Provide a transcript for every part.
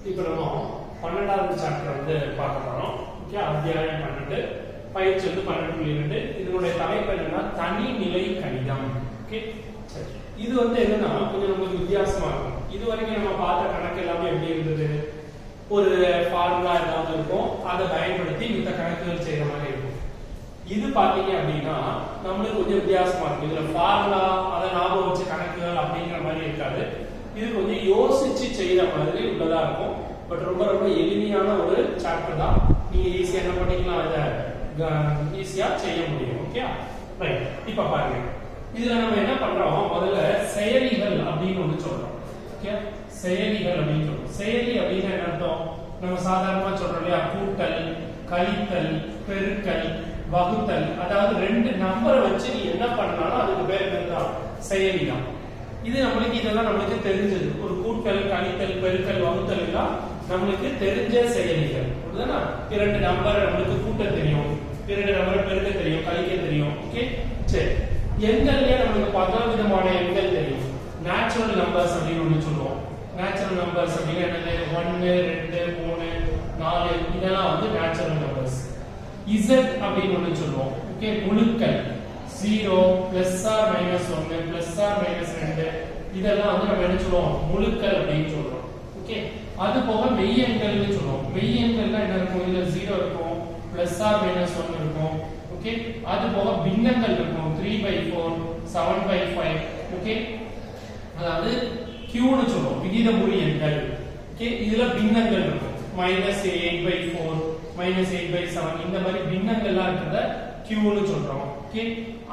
இப்போ நம்ம 12வது சாப்டர் வந்து பார்க்க போறோம். ஓகே, அத்தியாயம் 12 பயிற்சி வந்து 12.2. இதனுடைய தலைப்பு என்னன்னா தனிநிலை கணிதம். ஓகே, சரி. இது வந்து என்னன்னா கொஞ்சம் நமக்கு வித்தியாசமா இருக்கும். இது வரைக்கும் நம்ம பார்த்த கணக்கு எல்லாமே எப்படி இருந்தது? ஒரு ஃபார்முலா ஏதாவது இருக்கும், அதை பயன்படுத்தி இந்த கணக்குகள் செய்யற மாதிரி இருக்கும். இது பாத்தீங்க அப்படின்னா நம்மளுக்கு கொஞ்சம் வித்தியாசமா இருக்கும். இதுல ஃபார்முலா அதை ஞாபகம் வச்ச கணக்குகள் அப்படிங்கிற மாதிரி இருக்காது. இது கொஞ்சம் யோசிச்சு செய்யற மாதிரி உள்ளதா இருக்கும். பட் ரொம்ப ரொம்ப எளிமையான ஒரு சாப்டர் தான். நீங்க ஈஸியா என்ன பண்ணிக்கலாம், இதை ஈஸியா செய்ய முடியும். Okay, right. இப்ப பாருங்க, இதுல நம்ம என்ன பண்றோம், முதல்ல செயலிகள் அப்படின்னு ஒண்ணு சொல்றோம். ஓகே, செயலிகள் அப்படின்னு சொல்றோம். செயலி அப்படின்னு என்ன அர்த்தம்? நம்ம சாதாரணமா சொல்றோம் இல்லையா, கூட்டல், கழித்தல், பெருக்கல், வகுத்தல். அதாவது ரெண்டு நம்பரை வச்சு நீ என்ன பண்ணாலும் அதுக்கு பேர் என்னதான்? செயலி தான். இது நம்மளுக்கு இதெல்லாம் நம்மளுக்கு தெரிஞ்சது. ஒரு கூட்டல், கழித்தல், பெருக்கல், வகுத்தல் எல்லாம் நம்மளுக்கு தெரிஞ்ச செயலிகள். புரியுதுனா? இரண்டு நம்பரை நம்மளுக்கு கூட்ட தெரியும், இரண்டு நம்பரை பெருக்க தெரியும், கழிக்க தெரியும். ஓகே, சரி. எண்கள்லயே நம்மளுக்கு 10 விதமான எண்கள் தெரியும். நேச்சுரல் நம்பர்ஸ் அப்படின்னு ஒண்ணு சொல்லுவோம். நேச்சுரல் நம்பர்ஸ் அப்படின்னா என்னது? 1, 2, 3, 4 இதெல்லாம் வந்து நேச்சுரல் நம்பர்ஸ். Z அப்படின்னு ஒண்ணு சொல்லுவோம். ஓகே, முழுக்கள் 0 plus or minus 1 plus or minus 2 இதெல்லாம் வந்து நம்ம என்ன சொல்லுவோம்? முழுக்கள் அப்படின்னு சொல்றோம். ஓகே, அது போக மெய்யெண்கள்னு சொல்லுவோம். மெய்யெண்கள்னா என்ன இருக்கும்? இதுல 0 இருக்கும், பிளஸ் ஆர் மைனஸ் 1 இருக்கும். ஓகே, அது போக பின்னங்கள் இருக்கும். 3/4, 7/5. ஓகே, அதாவது Qன்னு சொல்லுவோம், விகிதமுறு எண்கள். ஓகே, இதுல பின்னங்கள் இருக்கும். -8/4, -8/7 இந்த மாதிரி பின்னங்கள்லாம் இருக்கிறத Qன்னு சொல்றோம். ஓகே,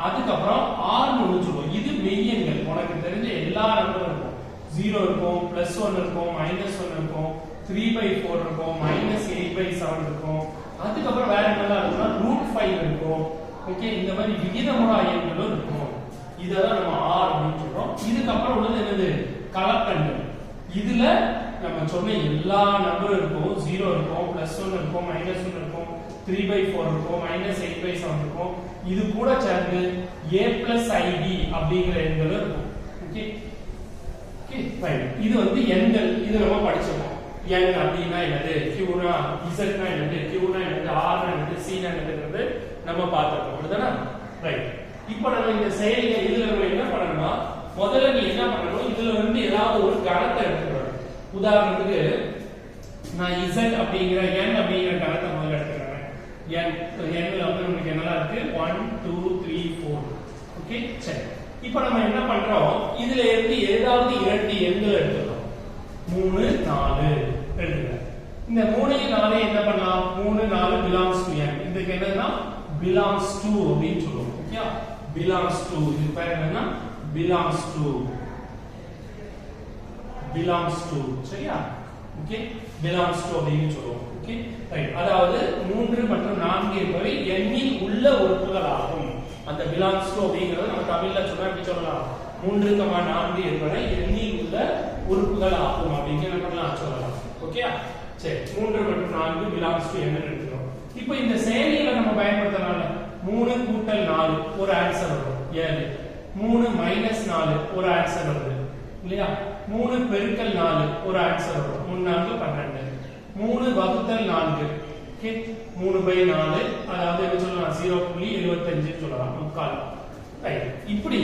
அதுக்கப்புறம் Rன்னு ஒண்ணு சொல்லுவோம். இது மெய்யெண்கள். உனக்கு தெரிஞ்ச எல்லா நம்பரும் இருக்கும். 0 இருக்கும், +1 இருக்கும், -1 இருக்கும், 3/4 இருக்கும், -8/7 இருக்கும். அதுக்கப்புறம் வேற என்னெல்லாம் இருக்குன்னா √5 இருக்கும். ஓகே, இந்த மாதிரி விகிதமுறா எண்களும் இருக்கும். இதெல்லாம் நம்ம R அப்படின்னு சொல்றோம். இதுக்கப்புறம் உள்ளது என்னது? கலப்பெண்கள். இதுல நம்ம சொன்ன எல்லா நம்பரும் இருக்கும். 0 இருக்கும், +1 இருக்கும், -1 இருக்கும், 3/4 இருக்கும், -8/7 இருக்கும். இது கூட சேர்ந்து a+id அப்படிங்கிற எண்களும் இருக்கும். Okay, okay, right. இது வந்து எண்கள். இது நம்ம படிச்சிருக்கோம். n அப்படினா என்னது, qனா, zனா என்னது, qனா என்னது, rனா என்னது, cனா என்னதுங்கிறது நம்ம பார்த்திருக்கோம். அப்படிதானே? ரைட். இப்போ நம்ம இந்த செயலியை இதுல நம்ம என்ன பண்ணணும்னா, முதல்ல நீ என்ன பண்ணணும், இதுல இருந்து ஏதாவது ஒரு கணத்தை எடுத்துக்கணும். உதாரணத்துக்கு நான் z அப்படிங்கிற n அப்படிங்கிற கணத்தை முதல்ல எடுத்துக்கிறேன். nல வந்து நமக்கு என்னலாம் இருக்கு? 1 2 3 4. ஓகே, சரி. இப்போ நம்ம என்ன பண்றோம், இதுல இருந்து ஏதாவது இரண்டு எண்கள் எடுத்துக்கிறோம். 3 4 எடுத்துக்கிறேன். இந்த 3 4 என்ன பண்ணலாம்? 3 4 belongs to n. இதுக்கு என்னன்னா belongs to அப்படின்னு சொல்லுவோம். Okay, belongs to. இது பேர் என்னன்னா belongs to. சரியா? ஓகே, belongs to அப்படின்னு சொல்லுவோம். Okay, right. அதாவது 3 மற்றும் 4 என்பவை எண்ணில் உள்ள உறுப்புகள் ஆகும். அந்த belongs to அப்படிங்கறது நம்ம தமிழ்ல சொன்னா எப்படி சொல்லலாம்? 3, 4 என்பவை எண்ணில் உள்ள உறுப்புகள் ஆகும் அப்படிங்கிற நம்ம சொல்லலாம். ஓகே, சரி. 3 மற்றும் 4 belongs to என்ன எடுத்துக்கிறோம். இப்போ இந்த செயலிகளை நம்ம பயன்படுத்தறனால 3 கூட்டல் 4 ஒரு ஆன்சர் வரும் 7. 3 மைனஸ் 4 ஒரு ஆன்சர் வருது இல்லையா? 3 பெருக்கல் 4 ஒரு ஆன்சர் வரும். 3 4 12. 3 வகுத்தல் 4. ஓகே, 3/4 அதாவது என்ன சொல்லலாம்? 0.75 சொல்லலாம், முக்கால். ரைட். இப்படி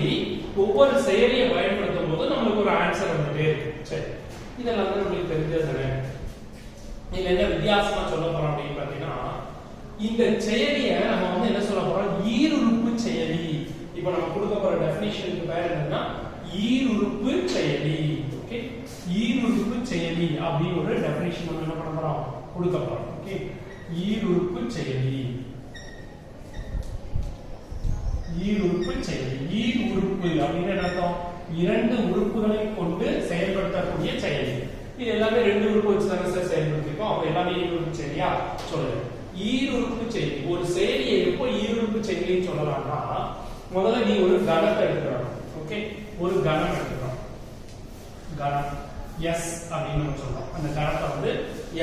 ஒவ்வொரு செயலியை பயன்படுத்தும் போது நமக்கு ஒரு ஆன்சர் வந்துட்டே இருக்கு. சரி, இதெல்லாம் தான் நமக்கு தெரிஞ்சது தானே. இதுல என்ன வித்தியாசமா சொல்ல போறோம் அப்படின்னு பாத்தீங்கன்னா, இந்த செயலியை நம்ம வந்து என்ன சொல்ல போறோம்? ஈருறுப்பு செயலி. இப்போ நம்ம கொடுக்க போற டெஃபினிஷனுக்கு பேர் என்னன்னா ஈருறுப்பு செயலி. ஓகே, ஈருறுப்பு செயலி அப்படின்னு ஒரு டெஃபினிஷன் நம்ம என்ன பண்ண போறோம்? கொடுக்க போறோம். ஓகே, ஈருறுப்பு செயலி. ஈருறுப்பு செயலி. ஈர் உறுப்பு அப்படின்னு என்ன அர்த்தம்? இரண்டு உறுப்புகளை கொண்டு செயல்படுத்தக்கூடிய செயலி. இது எல்லாமே ரெண்டு உறுப்பு வச்சு தானே சார் செயல்படுத்திருக்கோம். அப்ப எல்லாமே ஈருறுப்பு செயலியா? சொல்லுங்க. ஈருறுப்பு செயலி. ஒரு செயலியை எப்போ ஈருறுப்பு செயலின்னு சொல்லலாம்னா, முதல்ல நீ ஒரு கணத்தை எடுத்துக்கணும். ஓகே, ஒரு கணம் எடுத்துக்கணும். கணம் S அப்படின்னு நம்ம சொல்றோம். அந்த கணத்தை வந்து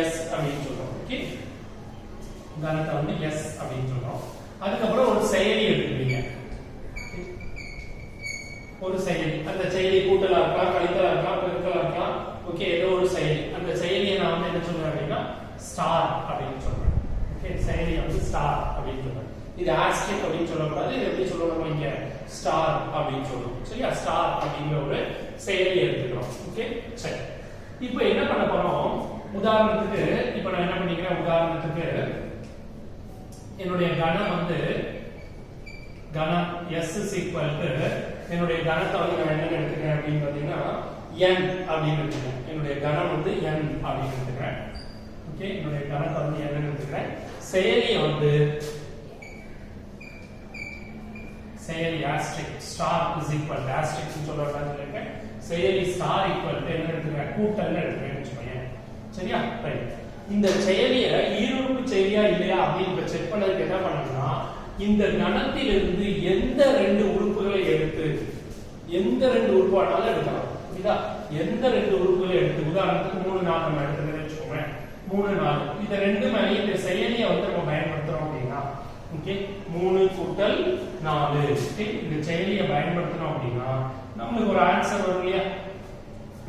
S அப்படின்னு சொல்றோம். ஓகே, கணத்தை வந்து S அப்படின்னு சொல்றோம். அதுக்கப்புறம் ஒரு செயலி எடுத்துக்கிறீங்க. ஒரு செயலி. அந்த செயலி கூட்டலா இருக்கலாம், கழித்தலா இருக்கலாம், பெருக்கலா இருக்கலாம், ஓகே ஏதோ ஒரு செயலி அந்த செயலியை நான் வந்து என்ன சொல்றேன் அப்படின்னா ஸ்டார் அப்படின்னு சொல்றேன் ஓகே செயலி வந்து ஸ்டார் அப்படின்னு சொல்றேன் இது ஆஸ்ட்ரிக் அப்படின்னு சொல்லக்கூடாது இது எப்படி சொல்லணும் இங்க ஸ்டார் அப்படின்னு சொல்லணும் சரியா ஸ்டார் அப்படிங்கிற ஒரு செயலி எடுத்துக்கிறோம் ஓகே சரி இப்போ என்ன பண்ண போறோம் உதாரணத்துக்கு இப்போ நான் என்ன பண்ணிக்கிறேன் உதாரணத்துக்கு என்னுடைய கணம் வந்து கணம் s is equal to என்னுடைய கணத்தை வந்து நான் என்ன எடுத்துக்கிறேன் அப்படின்னு பார்த்தீங்கன்னா n அப்படின்னு எடுத்துக்கிறேன் என்னுடைய கணம் வந்து n அப்படின்னு எடுத்துக்கிறேன் ஓகே என்னுடைய கணத்தை வந்து n எடுத்துக்கிறேன் செயலி வந்து செயலி asterisk star is equal to asterisk னு சொல்றேன் செயலி ஸ்டார் ஈக்குவல் டு என்ன எடுத்துக்கிறேன் கூட்டல்னு எடுத்துக்கிறேன்னு வச்சுக்கோங்க சரியா ரைட் இந்த செயலியை ஈருறுப்பு செயலியா இல்லையா அப்படின்னு செக் பண்ணதுக்கு என்ன பண்ணணும்னா இந்த கணத்திலிருந்து எந்த ரெண்டு உறுப்புகளை எடுத்து எந்த ரெண்டு உறுப்பானாலும் எடுக்கலாம் புரியுதா எந்த ரெண்டு உறுப்புகளை எடுத்து உதாரணத்துக்கு 3 4 நம்ம எடுத்துக்கிறேன்னு வச்சுக்கோங்க 3 4 இந்த ரெண்டு மாதிரி இந்த செயலியை வந்து நம்ம பயன்படுத்துறோம் அப்படின்னா ஓகே 3 கூட்டல் 4 ஓகே இந்த செயலியை பயன்படுத்துறோம் அப்படின்னா நமக்கு ஒரு ஆன்சர் வரும் இல்லையா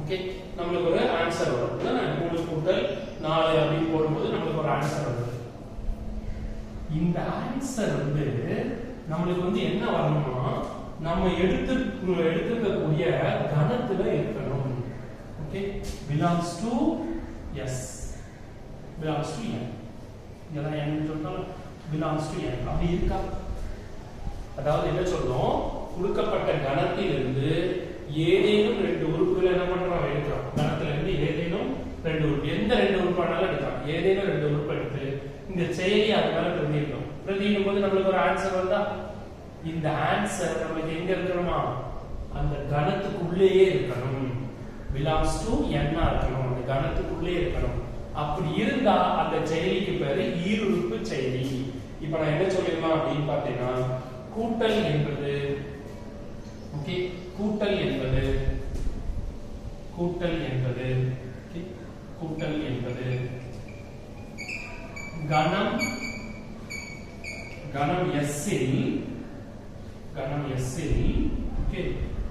ஓகே நமக்கு ஒரு ஆன்சர் வரும் 3 கூட்டல் 4 அப்படி போடும்போது நமக்கு ஒரு ஆன்சர் வருது இந்த ஆன்சர் வந்து நமக்கு வந்து என்ன வரணும்னா நம்ம எடுத்துக்கக்கூடிய கணத்துல இருக்கணும் okay belongs to s belongs to n இதெல்லாம் என்ன சொல்றோம் belongs to n அப்படி இருக்கா அதாவது என்ன சொல்றோம் கொடுக்கப்பட்ட கணத்திலிருந்து ஏதேனும் ரெண்டு உறுப்புகளை என்ன பண்றோம் எடுக்கிறோம் கணத்துல இருந்து ஏதேனும் ரெண்டு உறுப்பு எந்த ரெண்டு உறுப்பானாலும் எடுக்கலாம் ஏதேனும் ரெண்டு உறுப்பு எடுத்து இந்த செயலி அதனால பிரதியிடும் பிரதியிடும் போது நம்மளுக்கு ஒரு ஆன்சர் வந்தா இந்த ஆன்சர் நமக்கு எங்க இருக்கணுமா அந்த கணத்துக்குள்ளேயே இருக்கணும் belongs to n இருக்கணும் அந்த கணத்துக்குள்ளே இருக்கணும் அப்படி இருந்தா அந்த செயலிக்கு பேரு ஈருறுப்பு செயலி இப்போ நான் என்ன சொல்லிடலாம் அப்படின்னு பார்த்தீங்கன்னா கூட்டல் என்பது ஓகே கூட்டல் என்பது கணம் s இல் ஓகே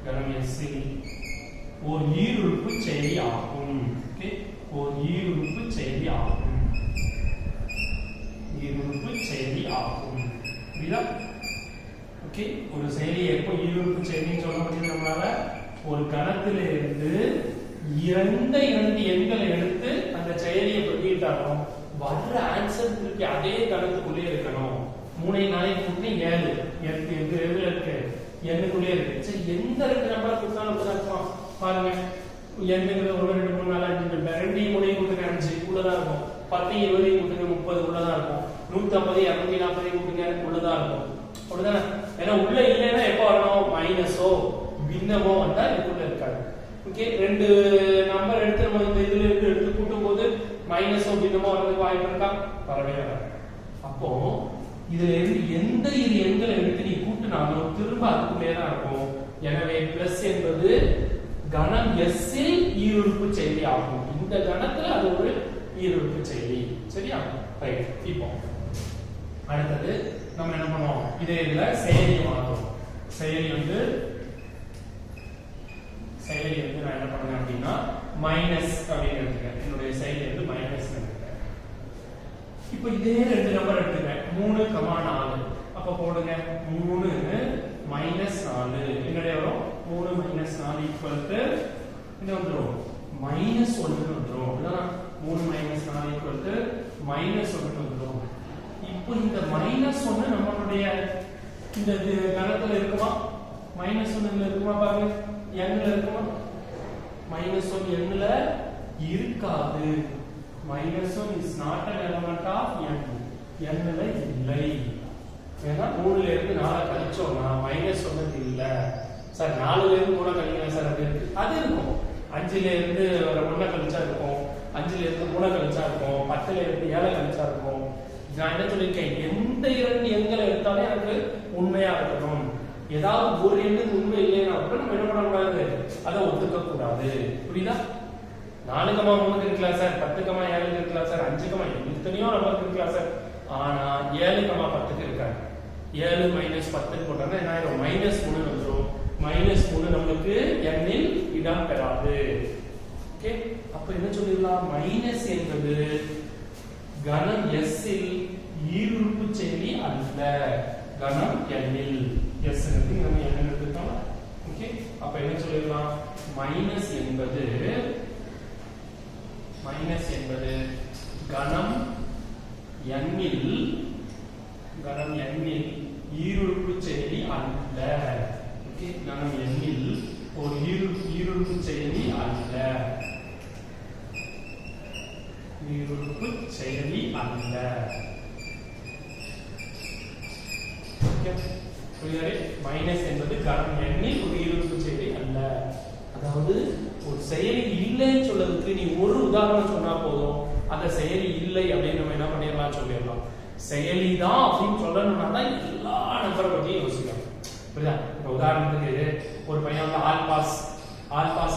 கணம் s இல் ஒரு ஈருறுப்பு செயலி ஆகும் ஓகே ஒரு ஈருறுப்பு செயலி ஆகும் புரியுதா ஓகே ஒரு செயலி எப்போ ஈருறுப்பு செயலின்னு சொல்ல முடியும் நம்மளால ஒரு கணத்தில இருந்து எந்த இரண்டு எண்களை எடுத்து அந்த செயலியை பிரதியிட்டாலும் வர்ற ஆன்சர் திருப்பி அதே கணத்துக்குள்ளே இருக்கணும் 3 4 கூட்டி 7 எதுல இருக்கு எண்ணுக்குள்ளே இருக்கு சரி எந்த ரெண்டு நம்பரை கொடுத்தாலும் அப்படிதான் பாருங்க எண்ணுங்கிறது 1 2 3 4 5 ரெண்டையும் மூணையும் கூட்டுங்க 5 உள்ளதா இருக்கும் 10 20 கூட்டுங்க 30 உள்ளதா இருக்கும் 150 240 கூட்டுங்க உள்ளதா இருக்கும் அப்படிதானே ஏன்னா உள்ள இல்லைன்னா எப்போ வரணும் மைனஸோ பின்னமோ வந்தா இதுக்குள்ள இருக்காது ஓகே ரெண்டு நம்பர் எடுத்து நம்ம இந்த இதுல இருந்து எடுத்து கூட்டும் போது மைனஸோ பின்னமோ வரதுக்கு வாய்ப்பு இருக்கா வரவே வராது அப்போ இதுல இருந்து எந்த இரு எண்களை எடுத்து நீ கூட்டினாலும் திரும்ப அதுக்குள்ளே தான் இருக்கும் எனவே பிளஸ் என்பது கணம் s இல் ஈருறுப்பு செயலி ஆகும் இந்த கணத்துல அது ஒரு ஈருறுப்பு செயலி சரியா ரைட் இப்போ அடுத்தது நம்ம என்ன பண்ணுவோம் இதே இதுல செயலியை மாத்துவோம் செயலி வந்து நான் என்ன பண்ணுவேன் அப்படின்னா மைனஸ் அப்படின்னு எடுத்துக்கிறேன் என்னுடைய செயலி வந்து மைனஸ் எடுத்துக்கிறேன் இப்போ இதே ரெண்டு நம்பர் எடுத்துக்கிறேன் 3, 4 அப்ப போடுங்க 3 மைனஸ் 4 என்னுடைய வரும் 3 மைனஸ் 4 ஈக்குவல் டு என்ன வந்துரும் மைனஸ் 1 வந்துரும் இல்லனா 3 மைனஸ் 4 ஈக்குவல் டு மைனஸ் 1 வந்துரும் இப்போ இந்த மைனஸ் 1 நம்மளுடைய இந்த கணத்துல இருக்குமா மைனஸ் 1 இருக்குமா பாருங்க n ல இருக்குமா மைனஸ் 1 n ல இருக்காது minus 1 is not an element of n ல இல்லை ஏன்னா 3 ல இருந்து 4 கழிச்சோம்னா மைனஸ் 1 இல்ல சார் 4 ல இருந்து 3 கழிக்கலாம் சார் அது இருக்கும் 5 ல இருந்து 1 கழிச்சா இருக்கும் 5 ல இருந்து 3 கழிச்சா இருக்கும் 10 ல இருந்து 7 கழிச்சா இருக்கும் நான் என்ன சொல்லிருக்கேன் எந்த இரண்டு எண்களை எடுத்தாலும் எனக்கு உண்மையா இருக்கணும் ஏதாவது ஒரு எண்ணுக்கு உண்மை இல்லைன்னா கூட நம்ம என்ன பண்ணக்கூடாது அதை ஒத்துக்க கூடாது புரியுதா 4,3 இருக்கலாம் சார் 10,7 இருக்கலாம் சார் 5, எத்தனையோ நம்பருக்கு இருக்கலாம் சார் ஆனா 7,10 இருக்காது 7 மைனஸ் 10 போட்டோம்னா என்ன ஆயிரும் மைனஸ் 3 வந்துடும் மைனஸ் 3 நமக்கு n இல் இடம் பெறாது ஓகே அப்ப என்ன சொல்லிடலாம் மைனஸ் என்பது கணம் s இல் ஈருறுப்பு செயலி அல்ல கணம் n இல் s க்கு நம்ம என்ன எடுத்துட்டோம் ஓகே அப்ப என்ன சொல்லிடலாம் மைனஸ் என்பது கணம் n இல் ஈருறுப்பு செயலி அல்ல ஓகே கணம் n இல் ஒரு ஈருறுப்பு செயலி அல்ல ஓகே புரியுதா மைனஸ் என்பது கணம் n இல் ஒரு ஈருறுப்பு செயலி அல்ல அதாவது ஒரு செயலி இல்லைன்னு சொல்றதுக்கு நீ ஒரு உதாரணம் சொன்னா போதும் அந்த செயலி இல்லை அப்படின்னு நம்ம என்ன பண்ணிடலாம் சொல்லிடலாம் செயலி தான் அப்படின்னு சொல்லணும்னா தான் எல்லா நம்பரை பற்றியும் யோசிக்கணும் புரியுதா இப்போ உதாரணத்துக்கு ஒரு பையன் வந்து ஆல் பாஸ்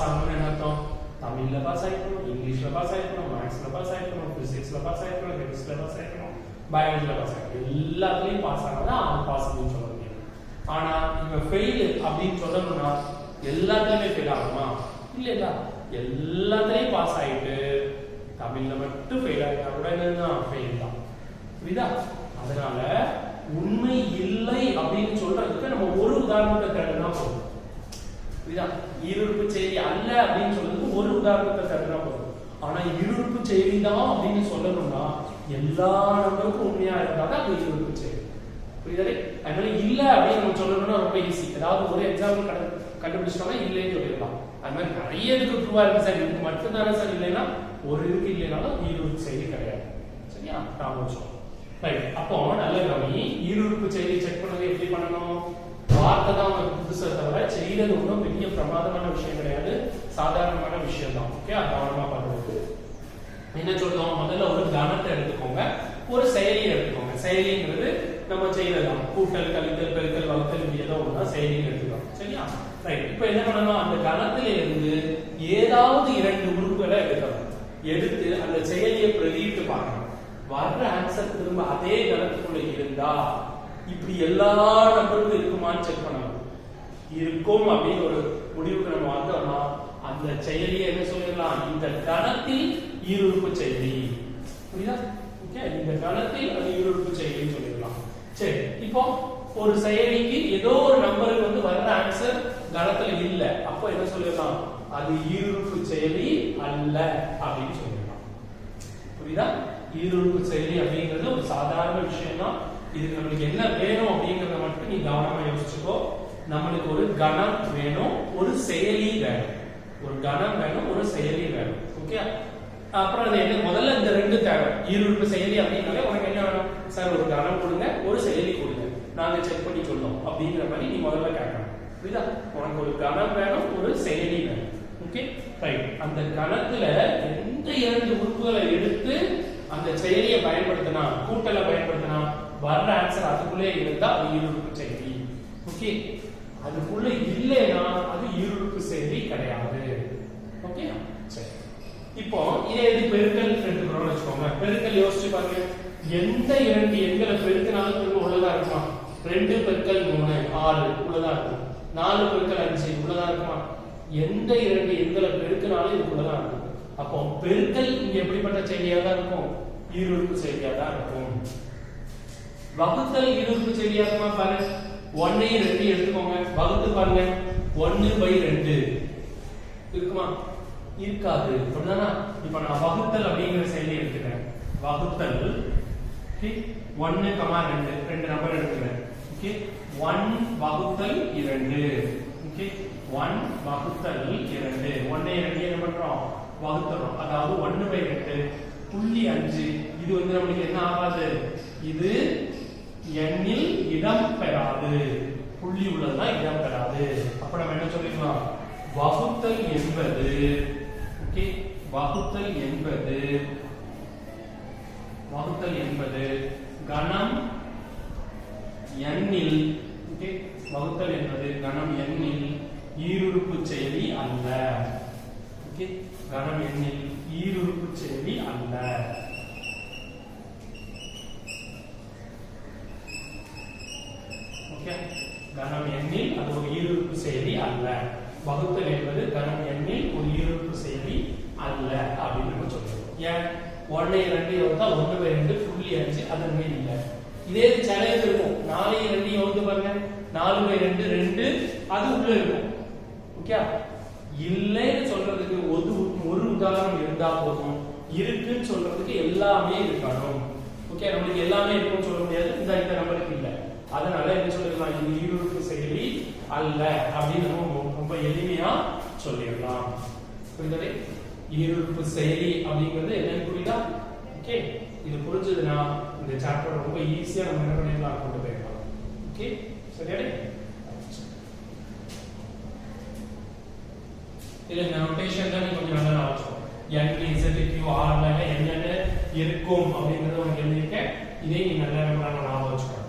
ஆகணும்னு என்ன அர்த்தம் தமிழ்ல பாஸ் ஆகிக்கணும் இங்கிலீஷ்ல பாஸ் ஆகிக்கணும் மேத்ஸ்ல பாஸ் ஆகிக்கணும் பிசிக்ஸ்ல பாஸ் ஆகிக்கணும் கெமிஸ்ட்ரியில பாஸ் ஆகிக்கணும் பயாலஜில பாஸ் ஆகிக்கணும் எல்லாத்துலயும் பாஸ் ஆனாதான் ஆல் பாஸ் அப்படின்னு சொல்ல முடியும் ஆனா இவ ஃபெயில் அப்படின்னு சொல்லணும்னா எல்லாத்துலயுமே ஃபெயில் ஆகுமா இல்லையா எல்லாத்துலயும் பாஸ் ஆயிட்டு தமிழ்ல மட்டும் ஃபெயில் ஆகிட்டா கூட என்னன்னா ஃபெயில் தான் புரியுதா அதனால உண்மை இல்லை அப்படின்னு சொல்றதுக்கு நம்ம ஒரு உதாரணத்தை தருனா போதும் புரியுதா ஈருறுப்பு செயலி அல்ல அப்படின்னு சொல்றதுக்கு ஒரு உதாரணத்தை தருனா போதும் ஆனா ஈருறுப்பு செயலி தான் அப்படின்னு சொல்லணும்னா எல்லா நம்பருக்கும் உண்மையா இருந்தாதான் அது ஈருறுப்பு செயலி புரியுதா அதனால இல்ல அப்படின்னு நம்ம சொல்லணும்னா ரொம்ப ஈஸி ஏதாவது ஒரு எக்ஸாம்பிள் கண்டுபிடிச்சிட்டோம்னா இல்லைன்னு சொல்லிடலாம் அது மாதிரி நிறைய இதுக்கு ப்ரூவா இருக்கு சார் இதுக்கு மட்டும் தானே சார் இல்லைன்னா ஒரு இதுக்கு இல்லைனாலும் ஈருறுப்பு செயலி கிடையாது சரியா தாமதம் ரைட் அப்போ நல்ல கவனி ஈருறுப்பு செயலி செக் பண்ணது எப்படி பண்ணணும் வார்த்தை தான் உங்களுக்கு புதுசா தவிர செய்யறது ஒன்றும் பெரிய பிரமாதமான விஷயம் கிடையாது சாதாரணமான விஷயம் தான் ஓகே கவனமா பண்ணுறது என்ன சொல்றோம் முதல்ல ஒரு கணத்தை எடுத்துக்கோங்க ஒரு செயலியை எடுத்துக்கோங்க செயலிங்கிறது நம்ம செய்யறதுதான் கூட்டல் கழித்தல் பெருக்கல் வகுத்தல் இப்படி ஏதோ ஒண்ணா செயலின்னு எடுத்துக்கோங்க சரியா ரைட் இப்போ என்ன பண்ணணும் அந்த கணத்துல இருந்து ஏதாவது இரண்டு உறுப்புகளை எடுத்து அந்த செயலியை பிரதியிட்டு பார்க்கணும் வர்ற ஆன்சர் திரும்ப அதே கணத்துக்குள்ள இருந்தா இப்படி எல்லா நம்பருக்கும் இருக்குமான்னு செக் பண்ணணும் இருக்கும் அப்படின்னு ஒரு முடிவுக்கு நம்ம வந்தோம்னா அந்த செயலியை என்ன சொல்லிடலாம் இந்த கணத்தில் ஈருறுப்பு செயலி புரியுதா ஓகே இந்த கணத்தில் அது ஈருறுப்பு செயலின்னு சொல்லிடலாம் சரி இப்போ ஒரு செயலிக்கு ஏதோ ஒரு நம்பருக்கு வந்து வர்ற ஆன்சர் கணத்துல இல்ல அப்போ என்ன சொல்லிடலாம் அது ஈருறுப்பு செயலி அல்ல அப்படின்னு சொல்லிடலாம் புரியுதா ஈருறுப்பு செயலி அப்படிங்கிறது ஒரு சாதாரண விஷயம் தான் இதுக்கு நம்மளுக்கு என்ன வேணும் அப்படிங்கறத மட்டும் நீ கவனமா யோசிச்சுக்கோ நம்மளுக்கு ஒரு கணம் வேணும் ஒரு செயலி வேணும் ஒரு கணம் வேணும் ஒரு செயலி வேணும் ஓகே அப்புறம் அது என்ன முதல்ல இந்த ரெண்டு தேவை ஈருறுப்பு செயலி அப்படின்னாலே உனக்கு என்ன வேணும் சார் ஒரு கணம் கொடுங்க ஒரு செயலி கொடுங்க நாங்க செக் பண்ணி சொல்றோம் அப்படிங்கிற மாதிரி நீ முதல்ல கேட்கணும் புரியுதா உனக்கு ஒரு கணம் வேணும் ஒரு செயலி வேணும் ஓகே ரைட் அந்த கணத்துல எந்த இரண்டு உறுப்புகளை எடுத்து அந்த செயலியை பயன்படுத்தினா கூட்டலை பயன்படுத்தினா வர்ற ஆன்சர் அதுக்குள்ளே இருந்தா அது ஈருறுப்பு செயலி ஓகே அதுக்குள்ள இல்லைன்னா அது ஈருறுப்பு செயலி கிடையாது ஓகே சரி இப்போ இதே இது பெருக்கல் எடுத்துக்கிறோம்னு வச்சுக்கோங்க பெருக்கல் யோசிச்சு பாருங்க எந்த இரண்டு எண்களை பெருக்கினாலும் திரும்ப உள்ளதா இருக்குமா 2 பெருக்கல் 3 6 உள்ளதா இருக்கும் 4 பெருக்கல் 5 உள்ளதா இருக்குமா எந்த இரண்டு எண்களை பெருக்கினாலும் இதுக்குள்ளதான் இருக்கும் அப்போ பெருக்கல் இங்க எப்படிப்பட்ட செயலியா தான் இருக்கும் ஈருறுப்பு செயலியா தான் இருக்கும் வகுத்தல் ஈருறுப்பு செயலியா இருக்குமா பாருங்க 1 2 எடுத்துக்கோங்க வகுத்து பாருங்க 1/2 இருக்குமா இருக்காது அப்படிதானா இப்ப நான் வகுத்தல் அப்படிங்கிற செயலி எடுத்துக்கிறேன் வகுத்தல் 1, 2 ரெண்டு நம்பர் எடுத்துக்கிறேன் ஓகே 1 வகுத்தல் 2 ஓகே 1 வகுத்தல் 2 1 2 என்ன பண்றோம் வகுத்துறோம் அதாவது 1/2 புள்ளி 5 இது வந்து நமக்கு என்ன ஆகாது இது எண்ணில் இடம் பெறாது புள்ளி உள்ளதுதான் இடம் பெறாது அப்ப நம்ம என்ன சொல்லிக்கலாம் வகுத்தல் என்பது ஓகே வகுத்தல் என்பது கணம் எண்ணில் ஓகே வகுத்தல் என்பது கணம் எண்ணில் ஈருறுப்பு செயலி அல்ல ஓகே கணம் எண்ணில் ஈருறுப்பு செயலி அல்ல ஓகே கணம் எண்ணில் அது ஒரு ஈருறுப்பு செயலி அல்ல வகுத்தல் என்பது கணம் எண்ணில் ஒரு ஈருறுப்பு செயலி அல்ல அப்படின்னு நம்ம சொல்றோம். ஏன் 1/2 வந்தா 1/2 புள்ளி 5 அதன் இல்ல. இதே சேலஞ்ச் இருக்கும் 4/2 வந்து பாருங்க 4/2 2 அது உள்ள இருக்கும். ஓகே இல்லைன்னு சொல்றதுக்கு ஒரு உதாரணம் இருந்தா போதும். இருக்குன்னு சொல்றதுக்கு எல்லாமே இருக்கணும். ஓகே நமக்கு எல்லாமே இருக்குன்னு சொல்ல முடியாது. இந்த நம்பருக்கு இல்ல. அதனால என்ன சொல்லிடலாம் இது ஈருறுப்பு செயலி அல்ல அப்படின்னு நம்ம ரொம்ப எளிமையா சொல்லிடலாம். புரியுதா? ஈருறுப்பு செயலி அப்படிங்கிறது என்னன்னு புரியுதா? ஓகே இது புரிஞ்சதுன்னா இந்த சாப்டர் ரொம்ப ஈஸியா நம்ம என்ன பண்ணிடலாம் கொண்டு போயிடலாம். ஓகே சரியாடி? இதுல நோட்டேஷன் தான் கொஞ்சம் நல்லா ஞாபகம். n z q r ல என்னென்ன இருக்கும் அப்படிங்கறத உங்களுக்கு எழுதிருக்கேன். இதே நீங்க நல்லா ஞாபகம் வச்சுக்கணும்.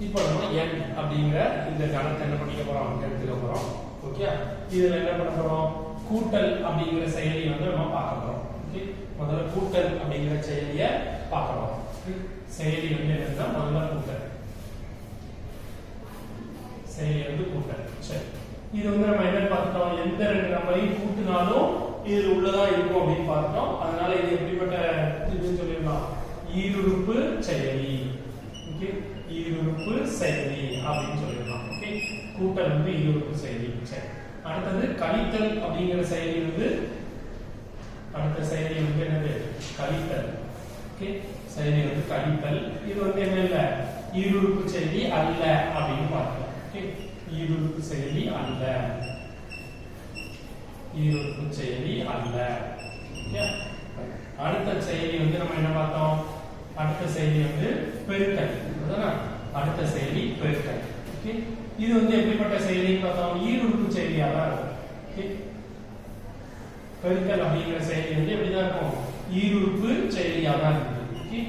இப்போ நம்ம n அப்படிங்கற இந்த கணத்தை என்ன பண்ணிக்க போறோம் எடுத்துக்க போறோம். ஓகே இதுல என்ன பண்ண போறோம் கூட்டல் அப்படிங்கற செயலியை வந்து நம்ம பார்க்க போறோம். ஓகே முதல்ல கூட்டல் அப்படிங்கற செயலியை பார்க்க போறோம். செயலி வந்து என்னன்னா முதல்ல கூட்டல். செயலி வந்து கூட்டல். சரி இது வந்து நம்ம என்ன பார்த்தோம் எந்த ரெண்டு நம்பரையும் கூட்டினாலும் இது உள்ளதா இருக்கும் அப்படின்னு பார்த்தோம். அதனால இது எப்படிப்பட்ட இதுன்னு சொல்லிடலாம் ஈருறுப்பு செயலி. ஓகே ஈருறுப்பு செயலி அப்படின்னு சொல்லிடலாம். ஓகே கூட்டல் வந்து ஈருறுப்பு செயலி. சரி அடுத்தது கழித்தல் அப்படிங்கிற செயலி வந்து அடுத்த செயலி வந்து என்னது கழித்தல். ஓகே செயலி வந்து கழித்தல். இது வந்து என்ன இல்ல ஈருறுப்பு செயலி அல்ல அப்படின்னு பார்த்தோம். ஓகே ஈருறுப்பு செயலி அல்ல. ஈருறுப்பு செயலி அல்ல. ஓகே அடுத்த செயலி வந்து நம்ம என்ன பார்த்தோம் அடுத்த செயலி வந்து பெருக்கல். அடுத்த செயலி பெருக்கல். ஓகே இது வந்து எப்படிப்பட்ட செயலி பார்த்தோம் ஈருறுப்பு செயலியா தான் இருக்கும். ஓகே பெருக்கல் அப்படிங்கிற செயலி வந்து எப்படிதான் இருக்கும் ஈருறுப்பு செயலியா தான் இருக்கு. ஓகே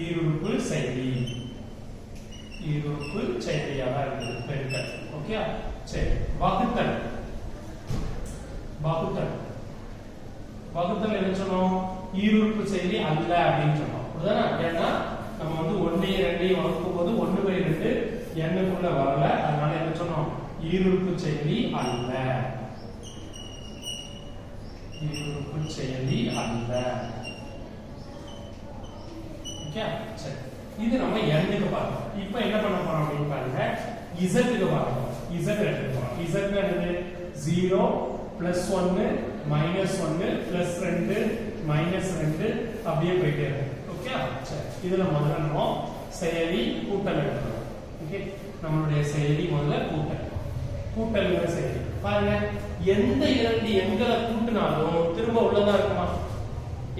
ஈருறுப்பு செயலி ஈருறுப்பு செயலியா தான் இருக்கு பெருக்கல். ஓகே சரி வகுத்தல். வகுத்தல் வகுத்தல் என்ன சொன்னோம் ஈருறுப்பு செயலி அல்ல அப்படின்னு சொன்னோம். ஏன்னா நம்ம வந்து 1/2 வகுக்கும் போது 1/2 எண்ணுக்குள்ள வரல. அதனால என்ன சொன்னோம் ஈருறுப்பு செயலி அல்ல. ஈருறுப்பு செயலி அல்ல. ஓகே சரி இது நம்ம எண்ணுக்கு பார்த்தோம். இப்போ என்ன பண்ண போறோம் அப்படின்னு பாருங்க z-க்கு பார்த்தோம். z எடுத்துக்கலாம். z என்னது 0 +1 -1 +2 -2 அப்படியே போயிட்டே இருக்கு. ஓகே சரி இதுல முதல்ல நம்ம செயலி கூட்டல் எடுத்துறோம். ஓகே நம்மளுடைய செயலி முதல்ல கூட்டல். கூட்டல்ங்கிற செயலி பாருங்க எந்த இரண்டு எண்களை கூட்டினாலும் திரும்ப உள்ளதா இருக்குமா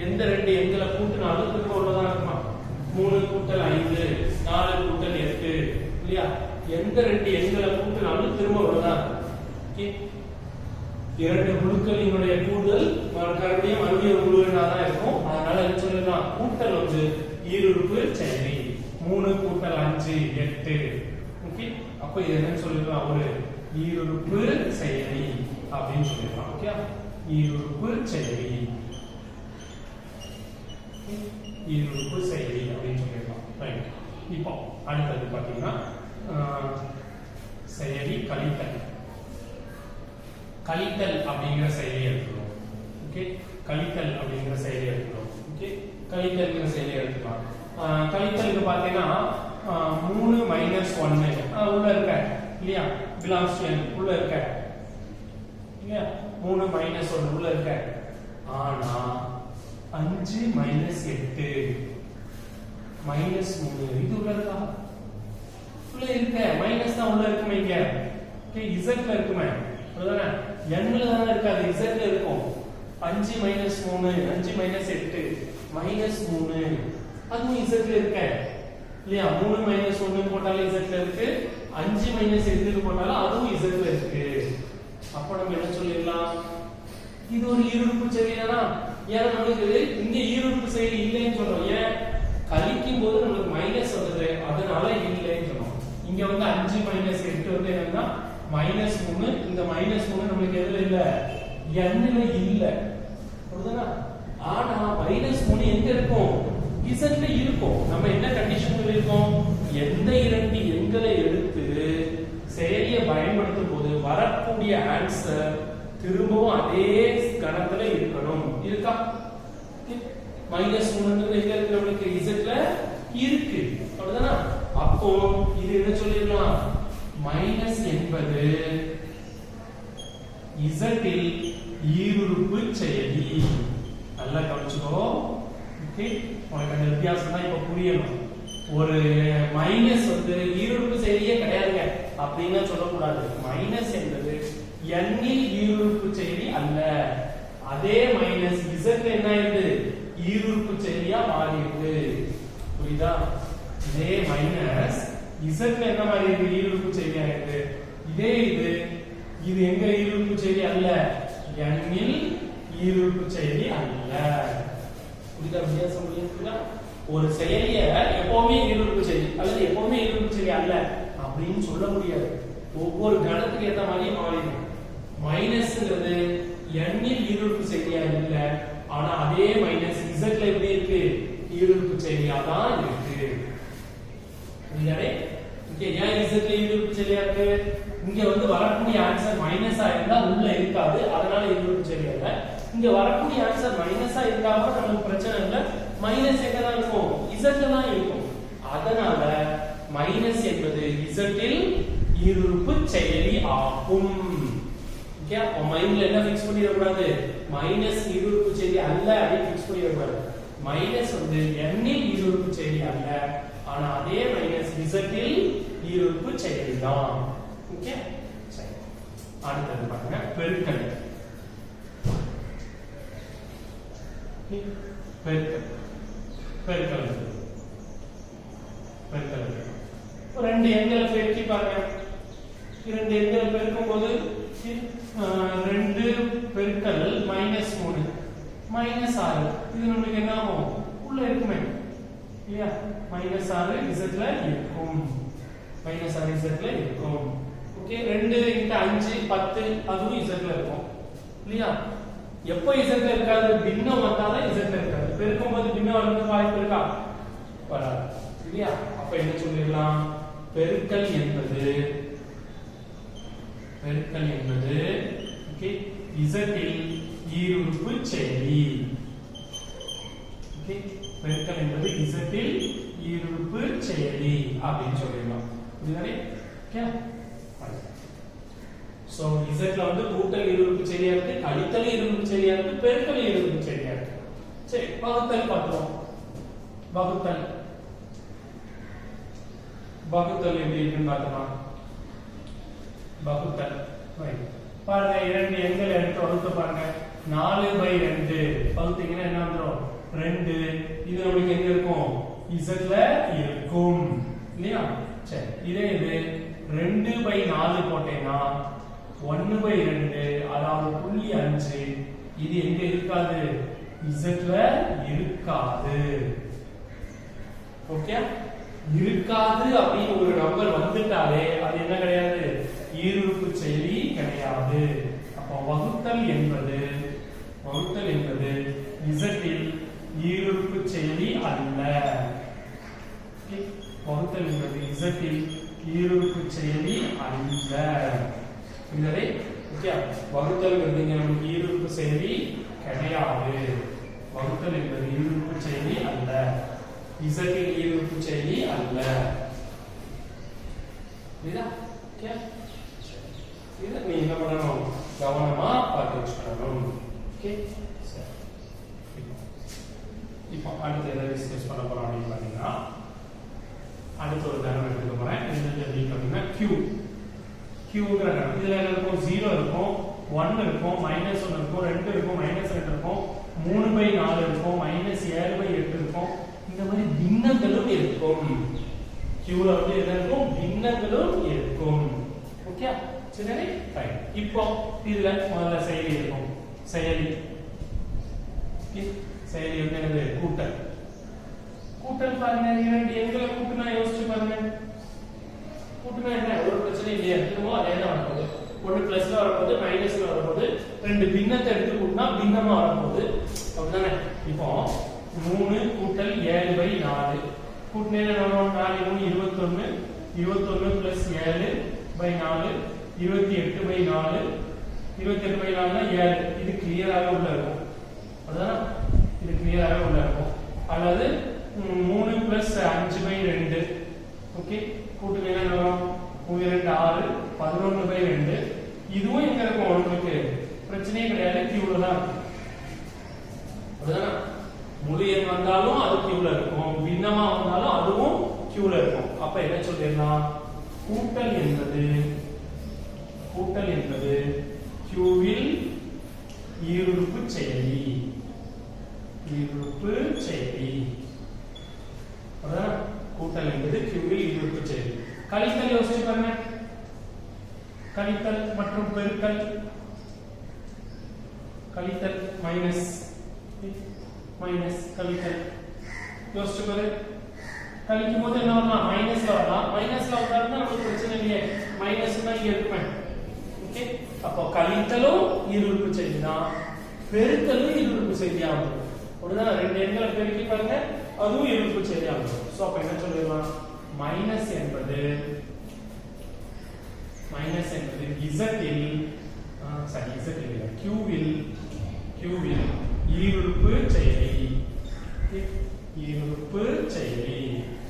எந்த ரெண்டு எண்களை கூட்டினாலும் திரும்ப உள்ளதா இருக்குமா 3 × 5 4 × 8 இல்லையா எந்த ரெண்டு எண்களை கூட்டினாலும் திரும்ப உள்ளதா இருக்கும். ஓகே இரண்டு குழுக்களினுடைய கூடுதல் மறுபடியும் குழுவினா தான் இருக்கும். அதனால என்ன சொல்லலாம் கூட்டல் வந்து ஈருறுப்பு செயலி 3 × 5 8. ஓகே அப்ப இது என்னன்னு சொல்லலாம் ஒரு ஈருறுப்பு செயலி அப்படின்னு சொல்லலாம். ஓகே ஈருறுப்பு செயலி ஈருறுப்பு செயலி அப்படின்னு சொல்லலாம். ரைட் இப்போ அடுத்தது பாத்தீங்கன்னா செயலி கழித்தல். கழித்தல் அப்படிங்கிற செயலி எடுத்துக்கிறோம். ஓகே கழித்தல் அப்படிங்கிற செயலி எடுத்துக்கிறோம். ஓகே கழித்தல்ங்கிற செயலி எடுத்துக்கலாம். கழித்தலுக்கு பார்த்தீங்கன்னா 3 - 1 உள்ள இருக்க இல்லையா பிலாங்ஸ் டு n உள்ள இருக்க இல்லையா 3 - 1 உள்ள இருக்க. ஆனா 5 - 8 -3 இது உள்ள இருக்கா உள்ள இருக்க மைனஸ் தான் உள்ள இருக்குமே இங்க. ஓகே z ல இருக்குமே அதுதானே n ல தான இருக்காது z ல இருக்கும். 5 - 3 5 - 8 -3 அதுவும் z ல இருக்க இல்லையா 3 - 1 போட்டாலும் z ல இருக்கு 5 - 8 போட்டாலும் அதுவும் z ல இருக்கு. அப்ப நம்ம என்ன சொல்லிடலாம் இது ஒரு ஈருறுப்பு செயலி தானா. ஏன்னா நமக்கு இங்க ஈருறுப்பு செயலி இல்லைன்னு சொல்றோம். ஏன் கழிக்கும் போது நமக்கு மைனஸ் வருது அதனால இல்லைன்னு சொல்றோம். இங்க வந்து 5 மைனஸ் 8 வந்து என்னன்னா -3. இந்த -3 நமக்கு எதுல இல்ல, n ல இல்ல. புரியுதா? ஆனா -3 எங்க இருக்கும், z ல இருக்கும். நம்ம என்ன கண்டிஷன் சொல்லிருக்கோம், எந்த இரண்டு எண்களை எடுத்து செயலியை பயன்படுத்தும் போது வரக்கூடிய ஆன்சர் திரும்பவும் அதே கணத்துல இருக்கணும். இருக்கா? -3 எங்க இருக்கு, நமக்கு z ல இருக்கு. அப்படிதானா? அப்போ இது என்ன சொல்லிடலாம், மைனஸ் என்பது z இல் ஈருறுப்பு செயலி. நல்லா கவனிச்சுக்கோ. ஓகே, உங்களுக்கு அந்த வித்தியாசம் தான் இப்ப புரியணும். ஒரு மைனஸ் வந்து ஈருறுப்பு செயலியே கிடையாதுங்க அப்படின்னு சொல்லக்கூடாது. மைனஸ் என்பது n இல் ஈருறுப்பு செயலி அல்ல. அதே மைனஸ் z என்ன ஆயிடுது, ஈருறுப்பு செயலியா மாறிடுது. புரியுதா? இதே மைனஸ் z என்ன மாதிரி இருக்கு, ஈருறுப்பு செயலி ஆயிடுது. இதே இது எங்க ஈருறுப்பு செயலி அல்ல, n இல் ஈருறுப்பு செயலி அல்ல. புரியுதா? வித்தியாசம் புரியுதா? ஒரு செயலியை எப்பவுமே ஈருறுப்பு செயலி அல்லது எப்பவுமே ஈருறுப்பு செயலி அல்ல அப்படின்னு சொல்ல முடியாது. ஒவ்வொரு கணத்துக்கு ஏற்ற மாதிரி மாறிடும். மைனஸ்ங்கிறது n இல் ஈருறுப்பு செயலியா இல்ல, ஆனா அதே மைனஸ் z ல எப்படி இருக்கு, ஈருறுப்பு செயலியா தான் இருக்கு. புரியுதாடே? இங்க ஏன் z ல ஈருறுப்பு செயலியா இருக்கு, இங்க வந்து வரக்கூடிய ஆன்சர் மைனஸா இருந்தா உள்ள இருக்காது, அதனால ஈருறுப்பு செயலியா இல்ல. இங்க வரக்கூடிய ஆன்சர் மைனஸா இருந்தாலும் நமக்கு பிரச்சனை இல்ல, மைனஸ் எங்க தான் இருக்கும், z ல தான் இருக்கும். அதனால மைனஸ் என்பது z இல் ஈருறுப்பு செயலி ஆகும். ஓகே, மைண்ட்ல என்ன ஃபிக்ஸ் பண்ணிட கூடாது, மைனஸ் ஈருறுப்பு செயலி அல்ல அப்படி ஃபிக்ஸ் பண்ணிட கூடாது. மைனஸ் வந்து n இல் ஈருறுப்பு செயலி அல்ல, ஆனா அதே மைனஸ் z இல் ஈருறுப்பு செயலி தான். ஓகே, சரி. அடுத்து பாருங்க, பெருக்கல். பெருக்கல் பெருக்கல் பெருக்கல் ரெண்டு எண்களை பெருக்கி பாருங்க. இரண்டு எண்களை பெருக்கும் போது 2 பெருக்கல் -3 -6. இது நமக்கு என்ன ஆகும், உள்ள இருக்குமே இல்லையா, -6 z ல இருக்கும், -6 z ல இருக்கும். ஓகே, 2 × 5 10 அதுவும் z ல இருக்கும் இல்லையா. எப்போ z ல இருக்காது, பின்னம் வந்தாதான் z ல இருக்காது. பெருக்கும் போது பின்னம் வரதுக்கு வாய்ப்பு இருக்கா, வராது இல்லையா. அப்ப என்ன சொல்லிடலாம், பெருக்கல் என்பது ஓகே z இல் ஈருறுப்பு செயலி. ஓகே, பெருக்கல் என்பது z இல் ஈருறுப்பு செயலி அப்படின்னு சொல்லிடலாம். புரியுதானே? ஓகே, சோ z ல வந்து கூட்டல் ஈருறுப்பு செயலியா இருக்கு, கழித்தல் ஈருறுப்பு செயலியா இருக்கு, பெருக்கல் ஈருறுப்பு செயலியா இருக்கு. சரி, வகுத்தல் பார்த்தோம். வகுத்தல் எப்படி இருக்குன்னு பார்த்தோம். வகுத்தல் பாருங்க, இரண்டு எண்களை எடுத்து வகுத்து பாருங்க. 4/2 வகுத்தீங்கன்னா என்ன வந்துரும், 2. இது நமக்கு எங்க இருக்கும், z ல இருக்கும் இல்லையா. சரி, இதே இது 2/4 போட்டேன்னா 1/2, அதாவது 0.5. இது எங்க இருக்காது, z ல இருக்காது. ஓகே, இருக்காது அப்படின்னு ஒரு நம்பர் வந்துட்டாலே அது என்ன கிடையாது, ஈருறுப்பு செயலி கிடையாது. அப்ப வகுத்தல் என்பது z இல் ஈருறுப்பு செயலி அல்ல. வகுத்தல் என்பது z இல் ஈருறுப்பு செயலி அல்ல. இதனை ஓகே, வகுத்தல் என்பது நமக்கு ஈருறுப்பு செயலி கிடையாது. வகுத்தல் என்பது ஈருறுப்பு செயலி அல்ல, z இல் ஈருறுப்பு செயலி அல்ல. புரியுதா? ஓகே, இத நீ என்ன பண்ணணும், கவனமா பார்த்து வச்சுக்கணும். ஓகே, சரி. இப்போ அடுத்து எதை டிஸ்கஸ் பண்ண போறோம் அப்படின்னு பாத்தீங்கன்னா, அடுத்து ஒரு கணம் எடுத்துக்க போறேன். என்ன அப்படின்னா கியூங்கிற கணம். இதுல இருக்கும் 0 இருக்கும், 1 இருக்கும், -1 இருக்கும், 2 இருக்கும், -2 இருக்கும், 3/4 இருக்கும், -7/8 இருக்கும். இந்த மாதிரி பின்னங்களும் இருக்கும். கியூல வந்து என்ன இருக்கும், பின்னங்களும் இருக்கும். ஓகே, சரி, ரைட். இப்போ இதுல முதல்ல செயலி இருக்கும். செயலி வந்து என்னது, கூட்டல் பாருங்க. இரண்டு எண்களை கூட்டினா யோசிச்சு பாருங்க. பின்னமா வரும்போது அப்படிதானே. இப்போ 3 கூட்டல் 7/4 கூட்டினா 4 3 21 21 plus 7/4 28/4 28/4 7 இது கிளியராக உள்ள இருக்கும். அதுதான் இது கிளியராக உள்ள இருக்கும். அல்லது 3 plus 5/2 ஓகே கூட்டுனா என்ன வரும் 3 2 6 11/2 இதுவும் எங்க இருக்கும் உங்களுக்கு பிரச்சனையே கிடையாது கியூல தான் இருக்கும். அதுதான் முழு எண் வந்தாலும் அது கியூல இருக்கும் பின்னமா வந்தாலும் அதுவும் கியூல இருக்கும். அப்ப என்ன சொல்லிடலாம் கூட்டல் என்பது கியூவில் ஈருறுப்பு செயலி அதான் கூட்டல் என்பது கியூவில் ஈருறுப்பு செயலி. கழித்தல் யோசிச்சு பாருங்க. கழித்தல் மற்றும் பெருக்கல் கழித்தல் மைனஸ் கழித்தல் யோசிச்சு பாரு. கழிக்கும் போது என்ன வரலாம் மைனஸ்ல வரலாம். மைனஸ்ல வந்தாலும் நமக்கு பிரச்சனை இல்லையே மைனஸ் தான் இங்க இருக்கும். ஓகே அப்போ கழித்தலும் ஈருறுப்பு செயலி தான் பெருக்கலும் ஈருறுப்பு செயலியா வரும். அப்படிதான் ரெண்டு எண்களை பெருக்கி பாருங்க அதுவும் ஈருறுப்பு செயலியா வரும். சோ அப்ப என்ன சொல்லிடலாம் மைனஸ் என்பது z இல் கியூவில் ஈருறுப்பு செயலி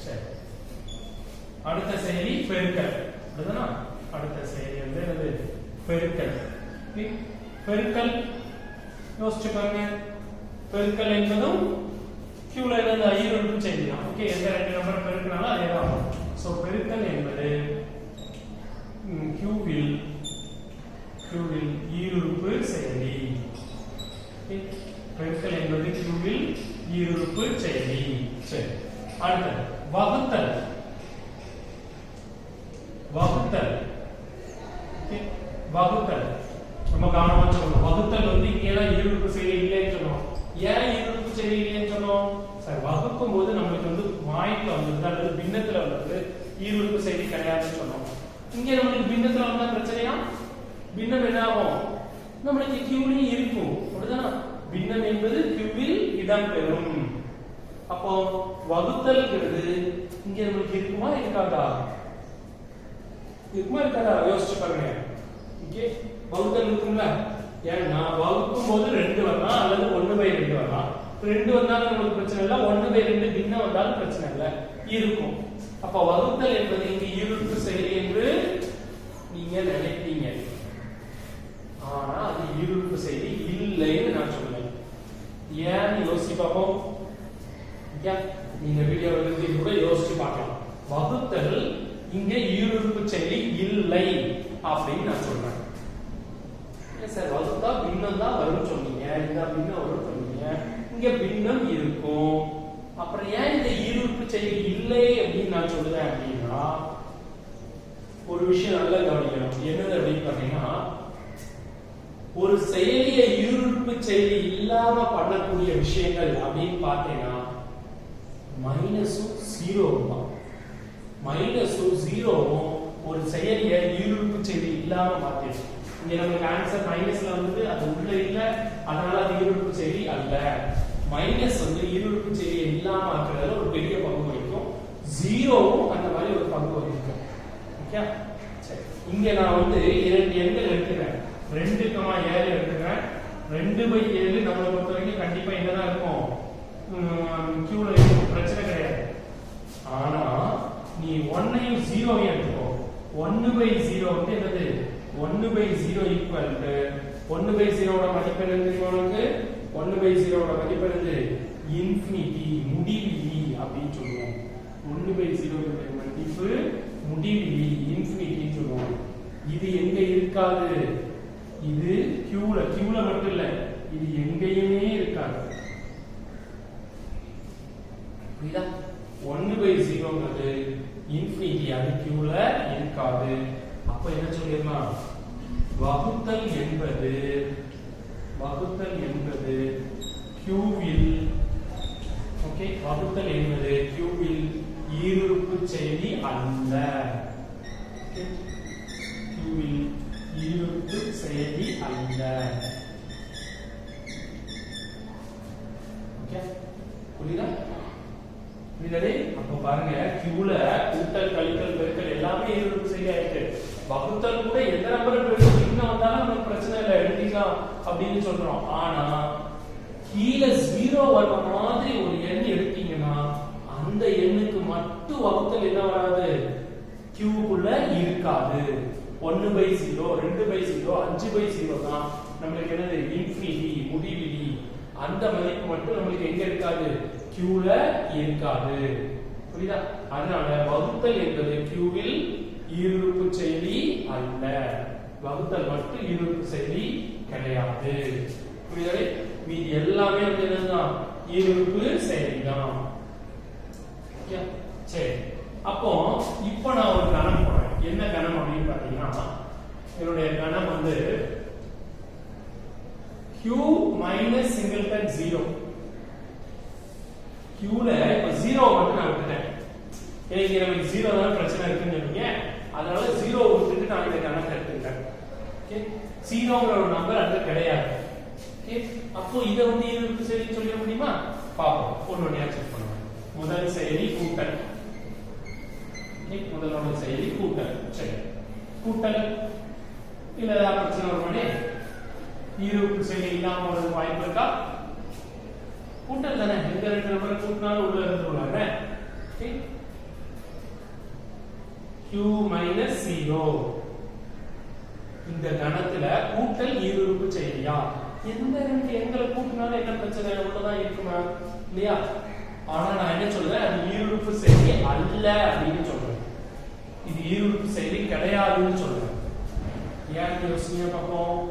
சரி. அடுத்த செயலி பெருக்கல். அதுதானா அடுத்த செயலி வந்து என்னது பெருக்கல். பெருக்கல் யோசிச்சு பாருங்க. பெருக்கல் என்பதும் கியூல இருந்த ஈருறுப்பு செயலி தான். ஓகே எந்த ரெண்டு நம்பர் பெருக்கினாலும் அதே தான். சோ பெருக்கல் என்பது கியூவில் ஈருறுப்பு செயலி. பெருக்கல் என்பது கியூவில் ஈருறுப்பு செயலி. சரி அடுத்து வகுத்தல். ரொம்ப கவனமா சொல்லணும். வகுத்தல் வந்து இங்க தான் ஈருறுப்பு செயலி இல்லைன்னு சொன்னோம். ஏன் ஈருறுப்பு செயலி இல்லைன்னு சொன்னோம் சார் வகுக்கும் போது நம்மளுக்கு வந்து வாய்ப்புல வந்தது அல்லது பின்னத்துல வந்தது ஈருறுப்பு செயலி கிடையாதுன்னு சொன்னோம். இங்க நம்மளுக்கு பின்னத்துல வந்தா பிரச்சனையா பின்னம் என்ன ஆகும் நம்மளுக்கு கியூவிலும் இருக்கும். அப்படிதான் பின்னம் என்பது கியூவில் இடம் பெறும். அப்போ வகுத்தல்ங்கிறது இங்க நம்மளுக்கு இருக்குமா இருக்காதா யோசிச்சு பாருங்க. இங்கே வகுத்தல் இருக்கும்ல ஏன்னா வகுக்கும் போது 2 வரலாம் அல்லது 1/2 வரலாம். 2 வந்தாலும் நம்மளுக்கு பிரச்சனை இல்லை 1/2 பின்னம் வந்தாலும் பிரச்சனை இல்லை இருக்கும். அப்ப வகுத்தல் என்பது இங்க ஈருறுப்பு செயலி என்று நீங்க நினைப்பீங்க. ஆனா அது ஈருறுப்பு செயலி இல்லைன்னு நான் சொல்லுவேன். ஏன்னு யோசிச்சு பார்ப்போம். நீங்க வீடியோல இருந்து கூட யோசிச்சு பார்க்கலாம். வகுத்தல் இங்க ஈருறுப்பு செயலி இல்லை அப்படின்னு நான் சொல்றேன். சார் வகுத்தா பின்னம் தான் வரும்னு சொன்னீங்க. இந்த பின்னம் வரும்னு சொன்னீங்க. இங்க பின்னம் இருக்கும். அப்புறம் ஏன் இந்த ஈருறுப்பு செயலி இல்லை அப்படின்னு நான் சொல்லுவேன் அப்படின்னா ஒரு விஷயம் நல்லா கவனிக்கணும். என்னது அப்படின்னு பாத்தீங்கன்னா ஒரு செயலிய ஈருறுப்பு செயலி இல்லாம பண்ணக்கூடிய விஷயங்கள் அப்படின்னு பாத்தீங்கன்னா மைனஸும் ஜீரோவும் தான். மைனஸும் ஜீரோவும் ஒரு செயலிய ஈருறுப்பு செயலி இல்லாம மாத்திடும். இங்க நமக்கு ஆன்சர் மைனஸ்ல வந்து அது உள்ள இல்ல அதனால அது ஈருறுப்பு செயலி அல்ல. மைனஸ் வந்து ஈருறுப்பு செயலி இல்லாம ஆக்குறதுல ஒரு பெரிய பங்கு வகிக்கும். ஜீரோவும் அந்த மாதிரி ஒரு பங்கு வகிக்கும். ஓகே சரி இங்க நான் வந்து 2 எண்கள் எடுத்துக்கிறேன். 2,7 எடுத்துக்கிறேன். 2/7 நம்மளை பொறுத்த வரைக்கும் கண்டிப்பா என்னதான் இருக்கும் கியூல இருக்கும் பிரச்சனை கிடையாது. ஆனா நீ 1ஐயும் 0ஐயும் எடுத்துக்கோ. 1/0 வந்து என்னது 1/0 ஈக்குவல் டு 1/0 ஓட மதிப்பு என்ன உங்களுக்கு 1/0 ஓட மதிப்பு என்னது இன்ஃபினிட்டி முடிவிலி அப்படின்னு சொல்லுவோம். 1/0 ஓட மதிப்பு முடிவிலி இன்ஃபினிட்டி சொல்லுவோம். இது எங்க இருக்காது இது கியூல மட்டும் இல்ல இது எங்கேயுமே இருக்காது. புரியுதா 1/0ங்கிறது இன்ஃபினிட்டி அது கியூல இருக்காது. அப்ப என்ன சொல்லிடலாம் வகுத்தல் என்பது கியூவில் ஓகே வகுத்தல் என்பது கியூவில் ஈருறுப்பு செயலி அல்ல. கியூவில் ஈருறுப்பு செயலி அல்ல. புரியுதா? புரியுதே? அப்ப பாருங்க Qல கூட்டல் கழித்தல் பெருக்கல் எல்லாமே ஈருறுப்பு செயலியா இருக்கு. வகுத்தல் கூட எந்த நம்பரை பெருக்கினா வந்தாலும் நமக்கு பிரச்சனை இல்லை, எழுதிக்கலாம் அப்படின்னு சொல்றோம். ஆனா கீழ 0 வர மாதிரி ஒரு எண் எடுத்தீங்கன்னா அந்த எண்ணுக்கு மட்டும் வகுத்தல் என்ன வராது, Qக்குள்ள இருக்காது. 1/0, 2/0, 5/0 தான் நமக்கு என்னது இன்ஃபினிட்டி, முடிவிலி. அந்த மதிப்பு மட்டும் நமக்கு எங்க இருக்காது, Qல இருக்காது. புரியுதா? அதனால வகுத்தல் என்பது Qவில் ஈருறுப்பு செயலி அல்ல. வகுத்தல் மட்டும் ஈருறுப்பு செயலி கிடையாது. புரியுதா? மீதி எல்லாமே வந்து என்னதான் ஈருறுப்பு செயலி தான். சரி, அப்போ இப்போ நான் ஒரு கணம் போறேன். என்ன கணம் அப்படின்னு பாத்தீங்கன்னா, என்னுடைய கணம் வந்து Q minus singleton 0. Qல இப்ப 0 மட்டும் நான் விட்டுட்டேன். ஏங்க நமக்கு 0 தான் பிரச்சனை இருக்குன்னு சொன்னீங்க, அதனால 0 விட்டுட்டு நான் இந்த கணக்கை எடுத்துக்கிட்டேன். ஓகே, 0ங்கற ஒரு நம்பர் அது கிடையாது. ஓகே, அப்போ இத வந்து ஈருறுப்பு செயலி சொல்ல முடியுமா? பாப்போம், ஒவ்வொண்ணா செக் பண்ணுவோம். முதல் செயலி கூட்டல். ஓகே, முதலோட செயலி கூட்டல். சரி, கூட்டல் இல்ல ஏதாவது பிரச்சனை வருமானே? ஈருறுப்பு செயலி இல்லாம ஒரு வாய்ப்பு இருக்கா? கூட்டல் தானே, எந்த ரெண்டு நம்பரை கூட்டினாலும் உள்ள இருந்துருவாங்க. Okay, Q minus 0. இந்த கணத்துல கூட்டல் ஈருறுப்பு செயலியா? எந்த ரெண்டு எண்களை கூட்டினாலும் என்ன பிரச்சனை, உள்ளதான் இருக்குமா இல்லையா? ஆனா நான் என்ன சொல்றேன், அது ஈருறுப்பு செயலி அல்ல அப்படின்னு சொல்றேன். இது ஈருறுப்பு செயலி கிடையாதுன்னு சொல்றேன். ஏன் யோசனையா பார்ப்போம்.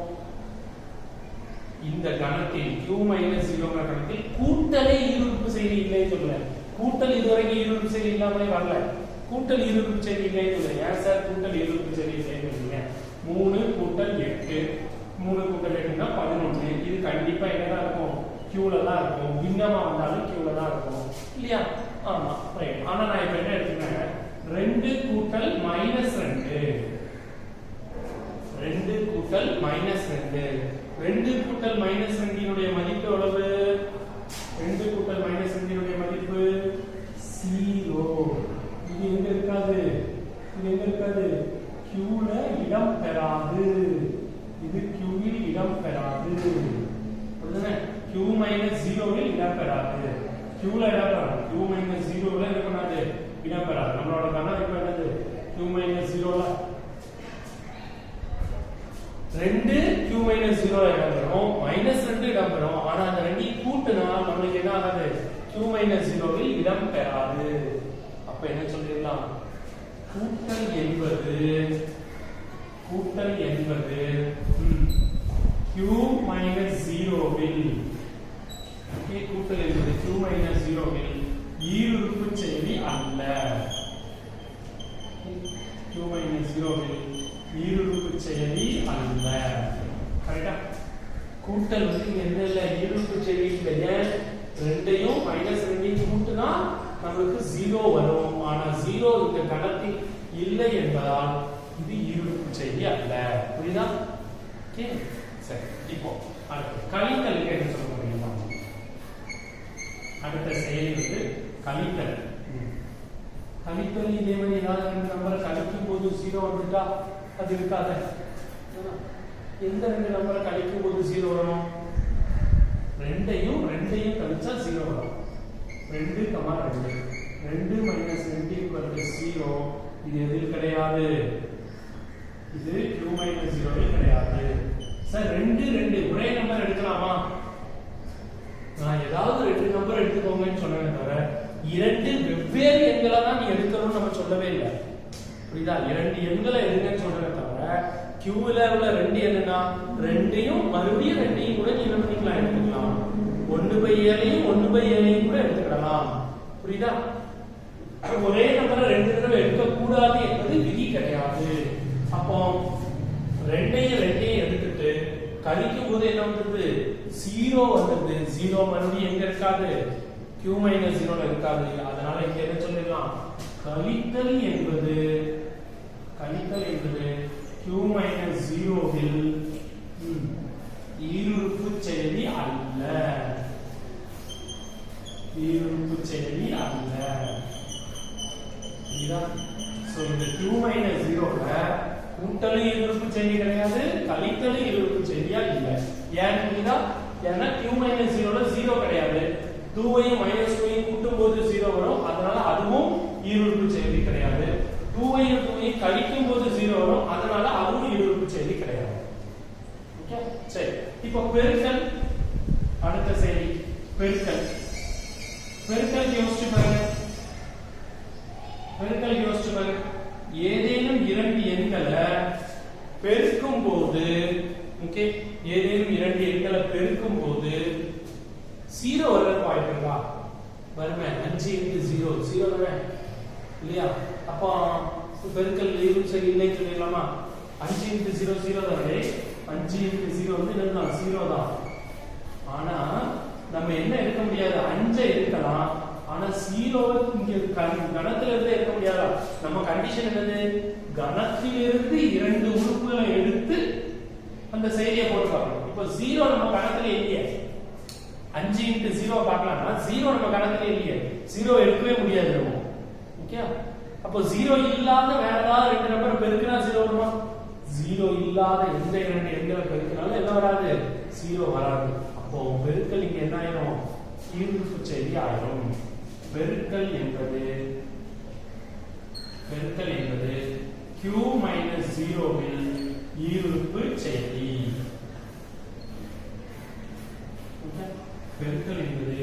இந்த கணத்தில் Q minus 0 கணத்தில் கூட்டலே ஈருறுப்பு செயலி இல்லைன்னு சொல்றேன். கூட்டல் இதுவரைக்கும் ஈருறுப்பு செயலி இல்லாமலே வரல. கூட்டல் ஈருறுப்பு செயலி இல்லைன்னு சொல்றேன். ஏன் சார் கூட்டல் ஈருறுப்பு செயலி இல்லைன்னு சொல்றீங்க? 3 கூட்டல் 8, 3 கூட்டல் 8னா 11. இது கண்டிப்பா என்னதான் இருக்கும், Qல தான் இருக்கும். பின்னமா வந்தாலும் Qல தான் இருக்கும் இல்லையா? ஆமா, ரைட். ஆனா நான் இப்ப என்ன எடுத்துக்கிறேன், 2 கூட்டல் -2. 2 கூட்டல் -2. 2 கூட்டல் -2 இனுடைய மதிப்பு எவ்வளவு? 2 கூட்டல் -2 இனுடைய மதிப்பு 0. இது எங்க இருக்காது, இது எங்க இருக்காது, Qல இடம் பெறாது. இது Qவில் இடம் பெறாது. புரியுதா? Q minus 0 வில் இடம் பெறாது. Qல இடம் பெறாது. Q minus 0 ல என்ன பண்ணாது, இடம் பெறாது. நம்மளோட கணம் இப்ப என்னது, Q minus 0 ல 2 Q minus 0 ல இடம் பெறும், -2 இடம் பெறும். ஆனா அந்த ரெண்டையும் கூட்டினா நமக்கு என்ன ஆகாது, Q minus 0 வில் இடம் பெறாது. அப்ப என்ன சொல்லிடலாம், கூட்டல் என்பது Q minus 0 வில், கூட்டல் என்பது Q minus 0 வில் ஈருறுப்பு செயலி அல்ல. Q minus 0 வில் ஈருறுப்பு செயலி அல்ல. கரெக்டா? கூட்டல் வந்து எந்த இல்ல, ஈருறுப்பு செயலி இல்ல. ரெண்டையும் -2 கூட்டினா நமக்கு 0 வரும். ஆனா 0 இந்த கணத்தில் இல்லை என்பதால் இது ஈருறுப்பு செயலி அல்ல. புரியுதா? ஓகே, சரி. இப்போ அடுத்து கழித்தலுக்கு என்ன சொல்ல முடியுமா? அடுத்த செயலி வந்து கழித்தல். கழித்தல் இதே மாதிரி ஏதாவது ரெண்டு நம்பரை கழிக்கும் போது 0 வந்துட்டா அது இருக்காத. எந்த ரெண்டு நம்பரை கழிக்கும் போது 0 வரும்? ரெண்டையும் கழிச்சா 0 வரும். 2, 2. 2 minus 2 0. இது எதில் கிடையாது, இது Q minus 0 ல் கிடையாது. சார் 2 ஒரே நம்பர் எடுக்கலாமா? நான் ஏதாவது 2 நம்பர் எடுத்துக்கோங்கன்னு சொன்னேன் தவிர 2 வெவ்வேறு எண்களை தான் நீ எடுக்கணும்னு நம்ம சொல்லவே இல்லை. புரியுதா? 2 எண்களை எடுங்கன்னு சொல்றேன் தவிர Qல உள்ள 2 என்னன்னா, ரெண்டையும் மறுபடியும் 2ஐயும் கூட நீ என்ன பண்ணிக்கலாம், எடுத்துக்கலாம். 1/7 1/7 கூட எடுத்துக்கலாம். புரியுதா? ஒரே நம்பரை 2 தடவை எடுக்க கூடாது என்பது விதி கிடையாது. அப்போ 2ஐயும் எடுத்துட்டு கழிக்கும் போது என்ன வந்தது, 0 வந்தது. 0 மறுபடியும் எங்க இருக்காது, Q minus 0 ல இருக்காது. அதனால இங்க என்ன சொல்லிடலாம், கழித்தல் என்பது Q minus 0 வில் ஈருறுப்பு செயலி அல்ல. ஈருறுப்பு செயலி அல்ல. சோ இந்த q மைனஸ் 0ல கூட்டலும் ஈருறுப்பு செயலி கிடையாது, கழித்தலும் ஈருறுப்பு செயலியா இல்ல. ஏன் புரியுதா? ஏன்னா q மைனஸ் 0ல 0 கிடையாது, 2ஐயும் -2ஐயும் கூட்டும்போது 0 வரும், அதனால அதுவும் ஈருறுப்பு செயலி கிடையாது. 2ஐயும் 2ஐயும் கழிக்கும் போது 0 வரும், அதனால அதுவும் ஈருறுப்பு செயலி கிடையாது. ஓகே, சரி. இப்போ பெருக்கல், அடுத்த செயலி பெருக்கல். பெருக்கல் யோசிச்சு பாருங்க. பெருக்கல் யோசிச்சு பாருங்க. ஏதேனும் இரண்டு எண்களை பெருக்கும் போது, ஓகே, ஏதேனும் இரண்டு எண்களை பெருக்கும் போது 0 வர வாய்ப்பு இருக்கா? வருமே. 5 into 0 0 தானே இல்லையா? அப்ப பெருக்கல் ஈருறுப்பு செயலி இல்லைன்னு சொல்லிடலாமா? 5 into 0 0 தானே. 5 into 0 வந்து என்னன்னா 0 தான். ஆனா நம்ம என்ன எடுக்க முடியாது? 5 எடுக்கலாம், ஆனா 0 இங்க கணத்துல இருந்து எடுக்க முடியாதா? நம்ம கண்டிஷன் என்னது? கணத்திலிருந்து இரண்டு உறுப்புகளை எடுத்து அந்த செயலியை போட்டு பார்க்கணும். இப்போ 0 நம்ம கணத்துல இல்லையே. 5 into 0 பார்க்கலாம்னா 0 நம்ம கணத்துல இல்லையே, 0 எடுக்கவே முடியாது நம்ம. ஓகே, அப்போ 0 இல்லாத வேற ஏதாவது ரெண்டு நம்பர் பெருக்கினா 0 வருமா? 0 இல்லாத எந்த இரண்டு எண்களை பெருக்கினாலும் என்ன வராது? 0 வராது. அப்போ பெருக்கல் இங்க என்ன ஆயிரும்? ஈருறுப்பு செயலி ஆயிரும். பெருக்கல் என்பது q மைனஸ் 0வில் ஈருறுப்பு செயலி. பெருக்கல் என்பது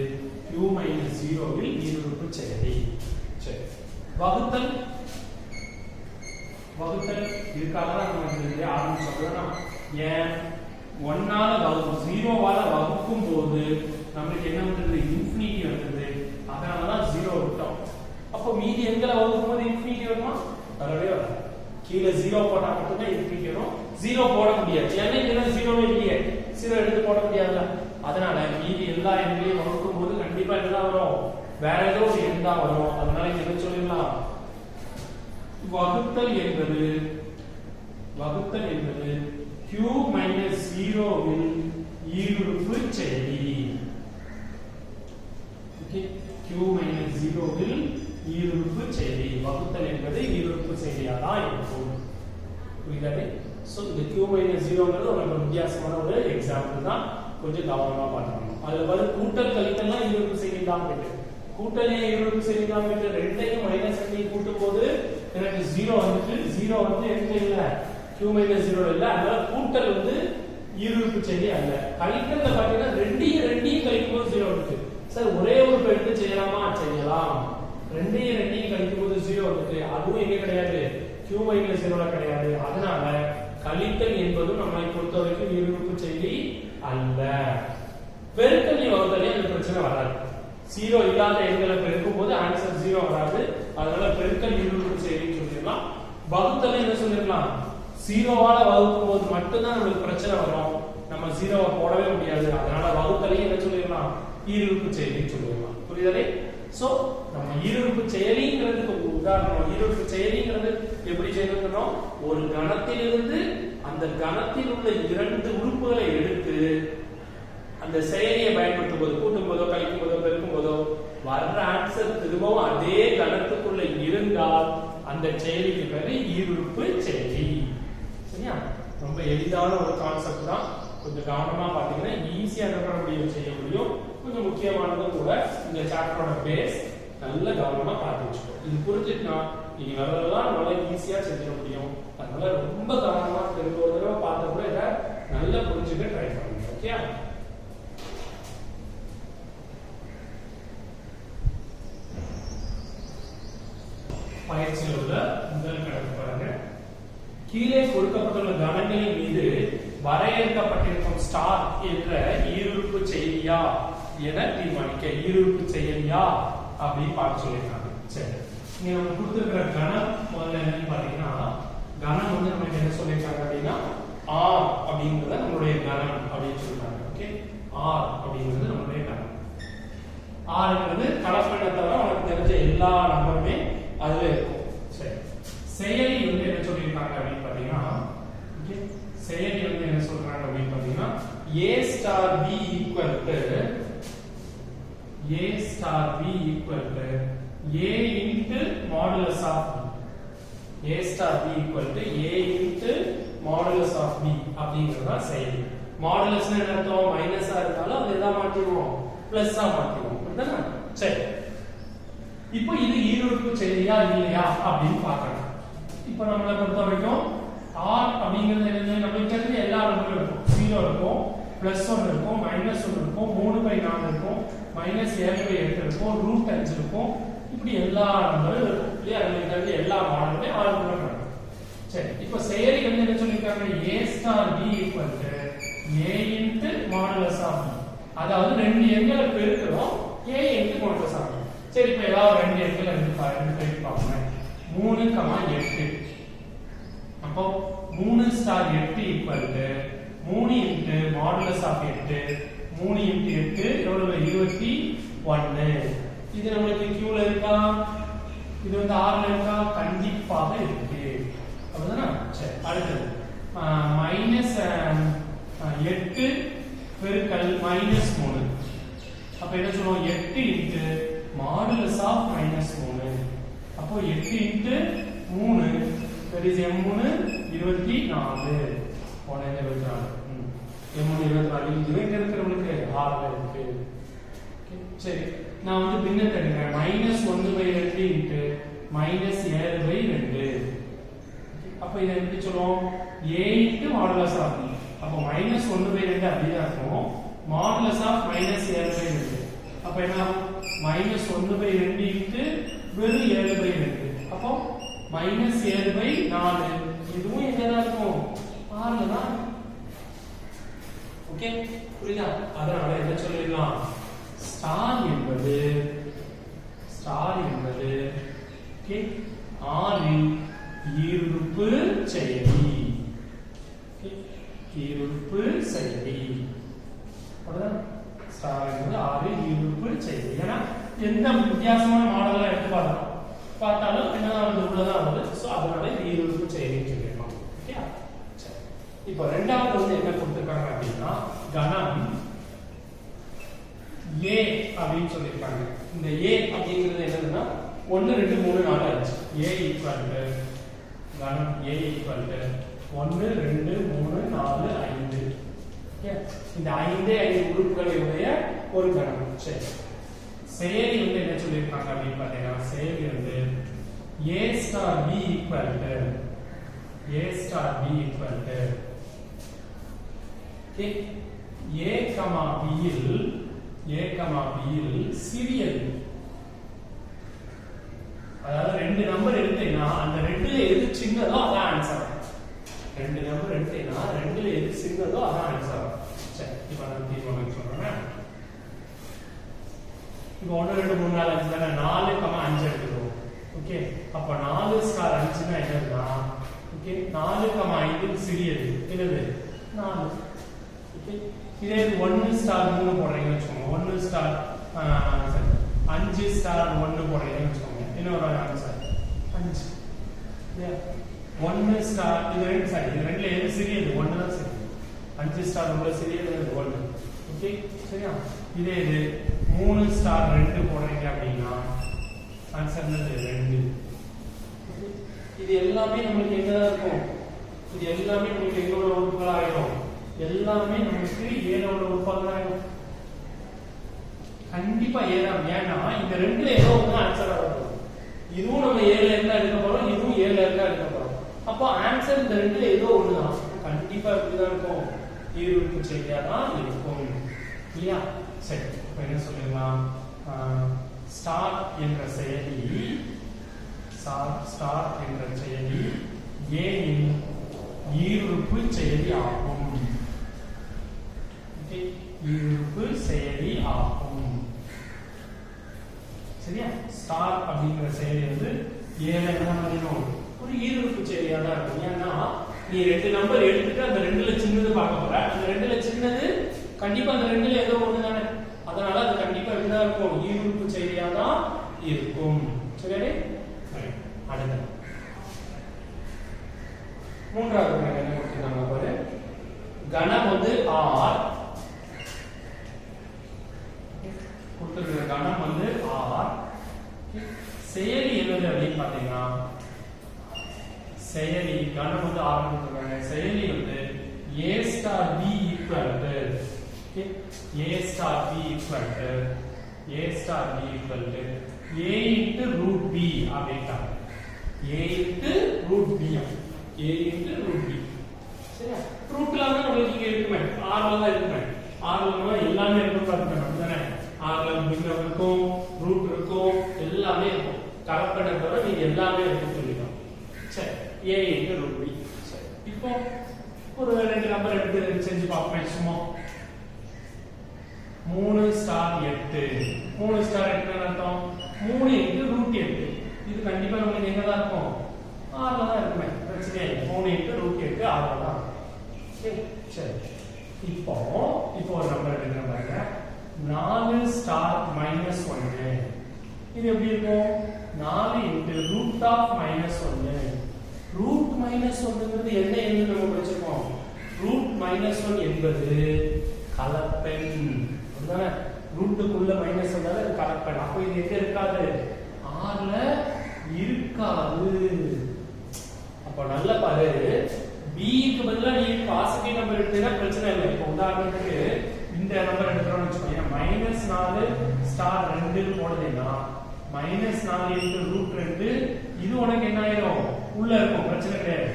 q மைனஸ் 0வில் ஈருறுப்பு செயலி. சரி, வகுத்தல். வகுத்தல் இதுக்காக தான் நம்ம இதை ஆரம்பிச்சோம். ஏன்? 1ஆல வகுக்கும் 0வால வகுக்கும் போது நமக்கு என்ன வந்தது? இன்ஃபினிட்டி வந்தது. அதனால தான் 0 விட்டோம். அப்போ மீதி எண்களை வகுக்கும் போது இன்ஃபினிட்டி வருமா? வரவே வராது. கீழே 0 போட்டா மட்டும் தான் இன்ஃபினிட்டி வரும். 0 போட முடியாது, ஏன்னா இங்க 0 இல்லையே, 0 எடுத்து போட முடியாதுல. அதனால மீதி எல்லா எண்களையும் வகுக்கும் போது கண்டிப்பா என்ன வரும்? வேற ஏதோ ஒரு எண் தான் வரும். அதனால இங்க என்ன சொல்லிடலாம்? வகுத்தல் என்பது q மைனஸ் 0வில் ஈருறுப்பு செயலி. ஓகே, q மைனஸ் 0வில் ஈருறுப்பு செயலி. வகுத்தல் என்பது ஈருறுப்பு செயலியா தான் இருக்கும். புரியுதானே? சோ இந்த q மைனஸ் 0ங்கிறது ஒரு வித்தியாசமான ஒரு எக்ஸாம்பிள் தான், கொஞ்சம் கவனமா பார்க்கணும். அதுல வந்து கூட்டல் கழித்தல்லாம் ஈருறுப்பு செயலி தான் போயிட்டு, கூட்டலே ஈருறுப்பு செயலி தான் போயிட்டு, ரெண்டையும் மைனஸ் பண்ணி கூட்டும் போது எனக்கு 0 வந்துட்டு, 0 வந்து எங்க இல்ல? q மைனஸ் 0 இல்ல. அதனால கூட்டல் வந்து ஈருறுப்பு செயலி அல்ல. கழித்தல்ல பாத்தீங்கன்னா ரெண்டையும் கழிக்கும் போது 0 வந்துட்டு. சார் ஒரே ஒரு எடுத்து செய்யலாமா? செய்யலாம். ரெண்டையும் கழிக்கும் போது 0 வந்துட்டு, அதுவும் எங்க கிடையாது? q மைனஸ் 0ல கிடையாது. அதனால கழித்தல் என்பதும் நம்மை பொறுத்த வரைக்கும் ஈருறுப்பு செயலி அல்ல. பெருக்கல் வகுத்தலே அந்த பிரச்சனை வராது. 0 இல்லாத எண்களை பெருக்கும் போது ஆன்சர் 0 வராது. அதனால பெருக்கல் ஈருறுப்பு செயலின்னு சொல்லிடலாம். வகுத்தலை என்ன சொல்லிடலாம்? 0வால வகுக்கும் போது மட்டும்தான் நமக்கு பிரச்சனை வரும். நம்ம 0வை போடவே முடியாது. அதனால வகுத்தலையும் என்ன சொல்லிடலாம்? ஈருறுப்பு செயலின்னு சொல்லிடலாம். புரியுதலே? சோ நம்ம ஈருறுப்பு செயலிங்கிறதுக்கு உதாரணம், ஈருறுப்பு செயலிங்கிறது எப்படி செய்யணும்? ஒரு கணத்திலிருந்து அந்த கணத்தில் உள்ள இரண்டு உறுப்புகளை எடுத்து அந்த செயலியை பயன்படுத்தும் போது, கூட்டும் போதோ கழிக்கும் போதோ பெருக்கும் போதோ வர்ற ஆன்சர் திரும்பவும் அதே கணத்துக்குள்ள இருந்தால் அந்த செயலிக்கு பேரு ஈருறுப்பு செயலி. சரியா? ரொம்ப எளிதான ஒரு கான்செப்ட் தான். கொஞ்சம் கவனமா பாத்தீங்கன்னா ஈஸியா என்ன பண்ண முடியும், செய்ய முடியும். கொஞ்சம் முக்கியமானதும் கூட. இந்த சாப்டரோட பேஸ் நல்ல கவனமா பார்த்து வச்சுக்கோ. இது புரிஞ்சுட்டுனா நீங்க வரதெல்லாம் நல்லா ஈஸியா செஞ்சிட முடியும். அதனால ரொம்ப கவனமா திரும்ப ஒரு தடவை பார்த்த கூட இதை நல்லா புரிஞ்சுக்க ட்ரை பண்ணுங்க. ஓகே? பயிற்சியில் உள்ள முதல் கணக்கு பாருங்க. கீழே கொடுக்கப்பட்டுள்ள கணங்களின் மீது வரையறுக்கப்பட்டிருக்கும் ஸ்டார் என்ற ஈருறுப்பு செயலியா என தீர்மானிக்க. ஈருறுப்பு செயலியா அப்படின்னு பார்த்து சொல்லியிருக்காங்க. சரி, நீங்க நம்ம கொடுத்திருக்கிற கணம் முதல்ல என்னன்னு பாத்தீங்கன்னா, கணம் வந்து நமக்கு என்ன சொல்லியிருக்காங்க அப்படின்னா ஆர் அப்படிங்கிறத நம்மளுடைய கணம் அப்படின்னு சொல்றாங்க. ஓகே, ஆர் அப்படிங்கிறது நம்மளுடைய கணம். ஆர்ங்கிறது கலப்பெண்ணை தவிர உனக்கு தெரிஞ்ச எல்லா நம்பருமே அதுல இருக்கும். சரி, செயலி வந்து என்ன சொல்லியிருக்காங்க அப்படின்னு பாத்தீங்கன்னா, செயலி வந்து என்ன சொல்றாங்க அப்படின்னு பாத்தீங்கன்னா a star b equal to a star b equal to a into modulus of b. A star b equal to a into modulus of b அப்படிங்கறத செய்யணும். மாடுலஸ்னா என்ன அர்த்தம்? மைனஸா இருந்தாலும் அதை எதா மாத்திடுவோம், பிளஸ்ஸா மாத்திடுவோம். அப்படிதானே? சரி, இப்போ இது ஈருறுப்பு செயலியா இல்லையா அப்படின்னு பார்க்கணும். இப்போ நம்மளை பொறுத்த வரைக்கும் r அப்படிங்கிறது என்ன? நமக்கு தெரிஞ்ச எல்லா நம்பரும் இருக்கும். 0 இருக்கும், +1 இருக்கும், -1 இருக்கும், 3/4 இருக்கும், -7/8 இருக்கும், √5 இருக்கும். இப்படி எல்லா நம்பரும் இருக்கும் இல்லையா? நமக்கு தெரிஞ்ச எல்லா மாடலுமே r குள்ள இருக்கும். சரி, இப்போ செயலி வந்து என்ன சொல்லிருக்காங்க? a star b equal to a into modulus of b. அதாவது ரெண்டு எண்களை பெருக்குறோம், a into modulus of b. சரி, இப்போ ஏதாவது ரெண்டு எண்களை எடுத்து பெருக்கி பார்ப்போம். 3, 8. அப்போ 3 star 8 equal to 3 into modulus of 8. 3 into 8 எவ்வளவு? 21. இது நமக்கு q ல இருக்கா? இது வந்து r ல இருக்கா? கண்டிப்பாக இருக்கு. அப்படிதானே? சரி, அடுத்து -8 பெருக்கல் -3. அப்ப என்ன சொல்லுவோம்? 8 into modulus of -3. அப்போ 8 into 3 that is m3 24. போன 24. m3 24 இதுவே இருக்கிறவங்களுக்கு r ல இருக்கு. சரி, நான் வந்து பின்னத்தை எடுக்கிறேன். -1/2 into -7/2. அப்ப இதை எப்படி சொல்லுவோம்? a into modulus of b. அப்ப -1/2 அப்படியே இருக்கும். modulus of -7/2. அப்ப என்ன ஆகும்? -1/2 into வெறும் 7/2. அப்போ -7/4. இதுவும் எங்கதான் இருக்கும்? r ல தான். ஓகே, புரியுதா? அதனால என்ன சொல்லிடலாம்? ஸ்டார் என்பது ஓகே r இன் ஈருறுப்பு செயலி. ஈருறுப்பு செயலி. அவ்வளவுதான். ஸ்டார் என்பது r இன் ஈருறுப்பு செயலி. ஏன்னா எந்த வித்தியாசமான மாடலா எடுத்து பார்த்தாலும் என்னதான் வந்து உள்ளதான் வருது. சோ அதனால ஈருறுப்பு செயலின்னு சொல்லிருக்கோம். ஓகே, சரி. இப்போ ரெண்டாவது வந்து என்ன கொடுத்திருக்காங்க அப்படின்னா கணம் a அப்படின்னு சொல்லிருக்காங்க. இந்த a அப்படிங்கிறது என்னதுன்னா 1 2 3 4 ஆச்சு. a ஈக்குவல் டு கணம் a ஈக்குவல் டு 1 2 3 4 5. ஓகே, இந்த 5 உறுப்புகளை உடைய ஒரு கணம். சரி, செயலி வந்து என்ன சொல்லிருக்காங்க அப்படின்னு பாத்தீங்கன்னா செயலி வந்து a star b equal to a star b equal to okay a comma b இல் சிறியது. அதாவது ரெண்டு நம்பர் எடுத்தீங்கன்னா அந்த ரெண்டுல எது சின்னதோ அதான் ஆன்சர். ரெண்டு நம்பர் எடுத்தீங்கன்னா ரெண்டுல எது சின்னதோ அதான் ஆன்சர். சரி, இப்போ நான் தீர்மானம் சொல்றேன். இப்போ 1 2 3 4 5 தான 4, 5 எடுத்துறோம். ஓகே, அப்ப 4 ஸ்டார் 5 னா என்னன்னா ஓகே 4, 5 சிறியது என்னது 4. ஓகே, இதே 1 ஸ்டார் 3 போடுறீங்கன்னு வெச்சுக்கோங்க. 1 ஸ்டார் 5 ஸ்டார் 1 போடுறீங்கன்னு வெச்சுக்கோங்க. என்ன வரும் ஆன்சர்? 5. இல்லையா? 1 ஸ்டார் இது ரெண்டு சரி, இது ரெண்டுல எது சிறியது? 1 தான் சரி. 5 ஸ்டார் உள்ள சிறியது 1. ஓகே, சரியா? இதே இது 3 ஸ்டார் 2 போடுறீங்க அப்படின்னா ஆன்சர் என்னது? 2. இது எல்லாமே நமக்கு எங்கதான் இருக்கும்? இது எல்லாமே நமக்கு எங்களோட உறுப்புகள் ஆயிடும். எல்லாமே நமக்கு ஏனோட உறுப்புகள் ஆயிடும். கண்டிப்பா ஏதான். ஏன்னா இந்த ரெண்டுல ஏதோ ஒன்று ஆன்சர் ஆகும். இதுவும் நம்ம 7 இருந்தா எடுக்க போறோம், இதுவும் 7 இருந்தா எடுக்க போறோம். அப்போ ஆன்சர் இந்த ரெண்டுல ஏதோ ஒண்ணுதான். கண்டிப்பா இப்படிதான் இருக்கும். ஈருறுப்பு செயலியா தான் இருக்கும். இல்லையா? சரி, இப்போ என்ன சொல்லிடலாம்? ஸ்டார் என்ற செயலி a இன் ஈருறுப்பு செயலி ஆகும். ஓகே, ஈருறுப்பு செயலி ஆகும். சரியா? ஸ்டார் அப்படிங்கிற செயலி வந்து a ல என்ன பண்ணணும்? ஒரு ஈருறுப்பு செயலியா தான் இருக்கும். ஏன்னா நீ ரெண்டு நம்பர் எடுத்துட்டு அந்த ரெண்டுல சின்னது பார்க்க போற. அந்த ரெண்டுல சின்னது கண்டிப்பா அந்த ரெண்டுல ஏதோ ஒண்ணு தானே. அதனால அது கண்டிப்பா இப்படிதான் இருக்கும். ஈருறுப்பு செயலியா தான் இருக்கும். சரியா? அடுத்து மூன்றாவது என்ன கொடுத்திருக்காங்க பாரு. கணம் வந்து r கொடுத்திருக்கிற கணம் வந்து செயலி கணம் வந்து ஆரம்பிச்சிருக்காங்க. செயலி வந்து a star b equal to okay a star b equal to a star b equal to a into root b அப்படிட்டாங்க. a into root b a into root b சரியா? ரூட்ல தான் உங்களுக்கு இங்க இருக்குமே, r ல தான் இருக்குமே. r ல எல்லாமே இருக்கும் பாருங்க. அப்படிதானே? r ல பின்னம் இருக்கும், ரூட் இருக்கும், எல்லாமே இருக்கும். கரெக்டான தவிர நீங்க எல்லாமே இருக்கும் சொல்லிடலாம். சரி, a into root b. சரி, இப்போ ஒரு ரெண்டு நம்பர் எடுத்து செஞ்சு பார்ப்போம். சும்மா 3 ஸ்டார் 8 3 ஸ்டார் 8 என்ன அர்த்தம்? 3 into root 8. இது கண்டிப்பா நமக்கு எங்க தான் இருக்கும்? r ல தான் இருக்குமே. பிரச்சனை இல்லை. 3 into root 8 r ல தான். சரி, இப்போ ஒரு நம்பர் எடுக்கிறேன் பாருங்க. 4 ஸ்டார் -1. இது எப்படி இருக்கும்? 4 into root of -1. root -1ங்கிறது என்ன என்று நம்ம படிச்சிருக்கோம். root -1 என்பது கலப்பெண். அதுதானே? ரூட்டுக்குள்ள மைனஸ் வந்தாலே அது கலப்பெண். அப்போ இது எங்க இருக்காது? r ல இருக்காது. அப்ப நல்லா பாரு, b க்கு பதிலா நீ பாசிட்டிவ் நம்பர் எடுத்தீங்கன்னா பிரச்சனை இல்லை. இப்போ உதாரணத்துக்கு இந்த நம்பர் எடுக்கிறோம்னு வச்சுக்கோங்க. -4 ஸ்டார் 2 போடுறீங்கன்னா -4 into root 2 இது உனக்கு என்ன ஆயிடும்? உள்ள இருக்கும், பிரச்சனை கிடையாது.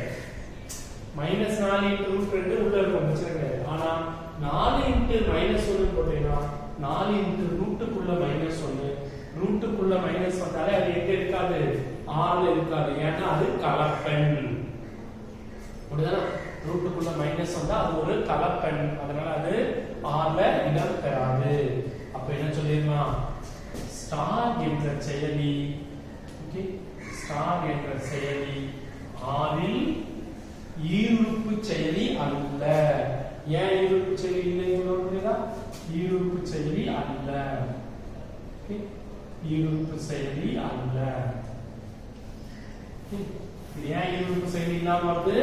-4 into root 2 உள்ள இருக்கும், பிரச்சனை கிடையாது. ஆனா 4 into -1 போட்டீங்கன்னா 4 into ரூட்டுக்குள்ள -1 ரூட்டுக்குள்ள மைனஸ் வந்தாலே அது எங்க இருக்காது? r ல இருக்காது. ஏன்னா அது கலப்பெண். அப்படிதானே? ரூட்டுக்குள்ள மைனஸ் வந்தா அது ஒரு கலப்பெண். அதனால அது r ல இடம் பெறாது. அப்ப என்ன சொல்லிடலாம்? ஸ்டார் என்ற செயலி ஓகே ஸ்டார் என்ற செயலி r இல் ஈருறுப்பு செயலி அல்ல. ஏன் ஈருறுப்பு செயலி இல்லைன்னு சொல்றீங்களா? ஈருறுப்பு செயலி அல்ல. ஓகே ஈருறுப்பு செயலி அல்ல. ஏன் ஈருறுப்பு செயலி இல்லாம வருது?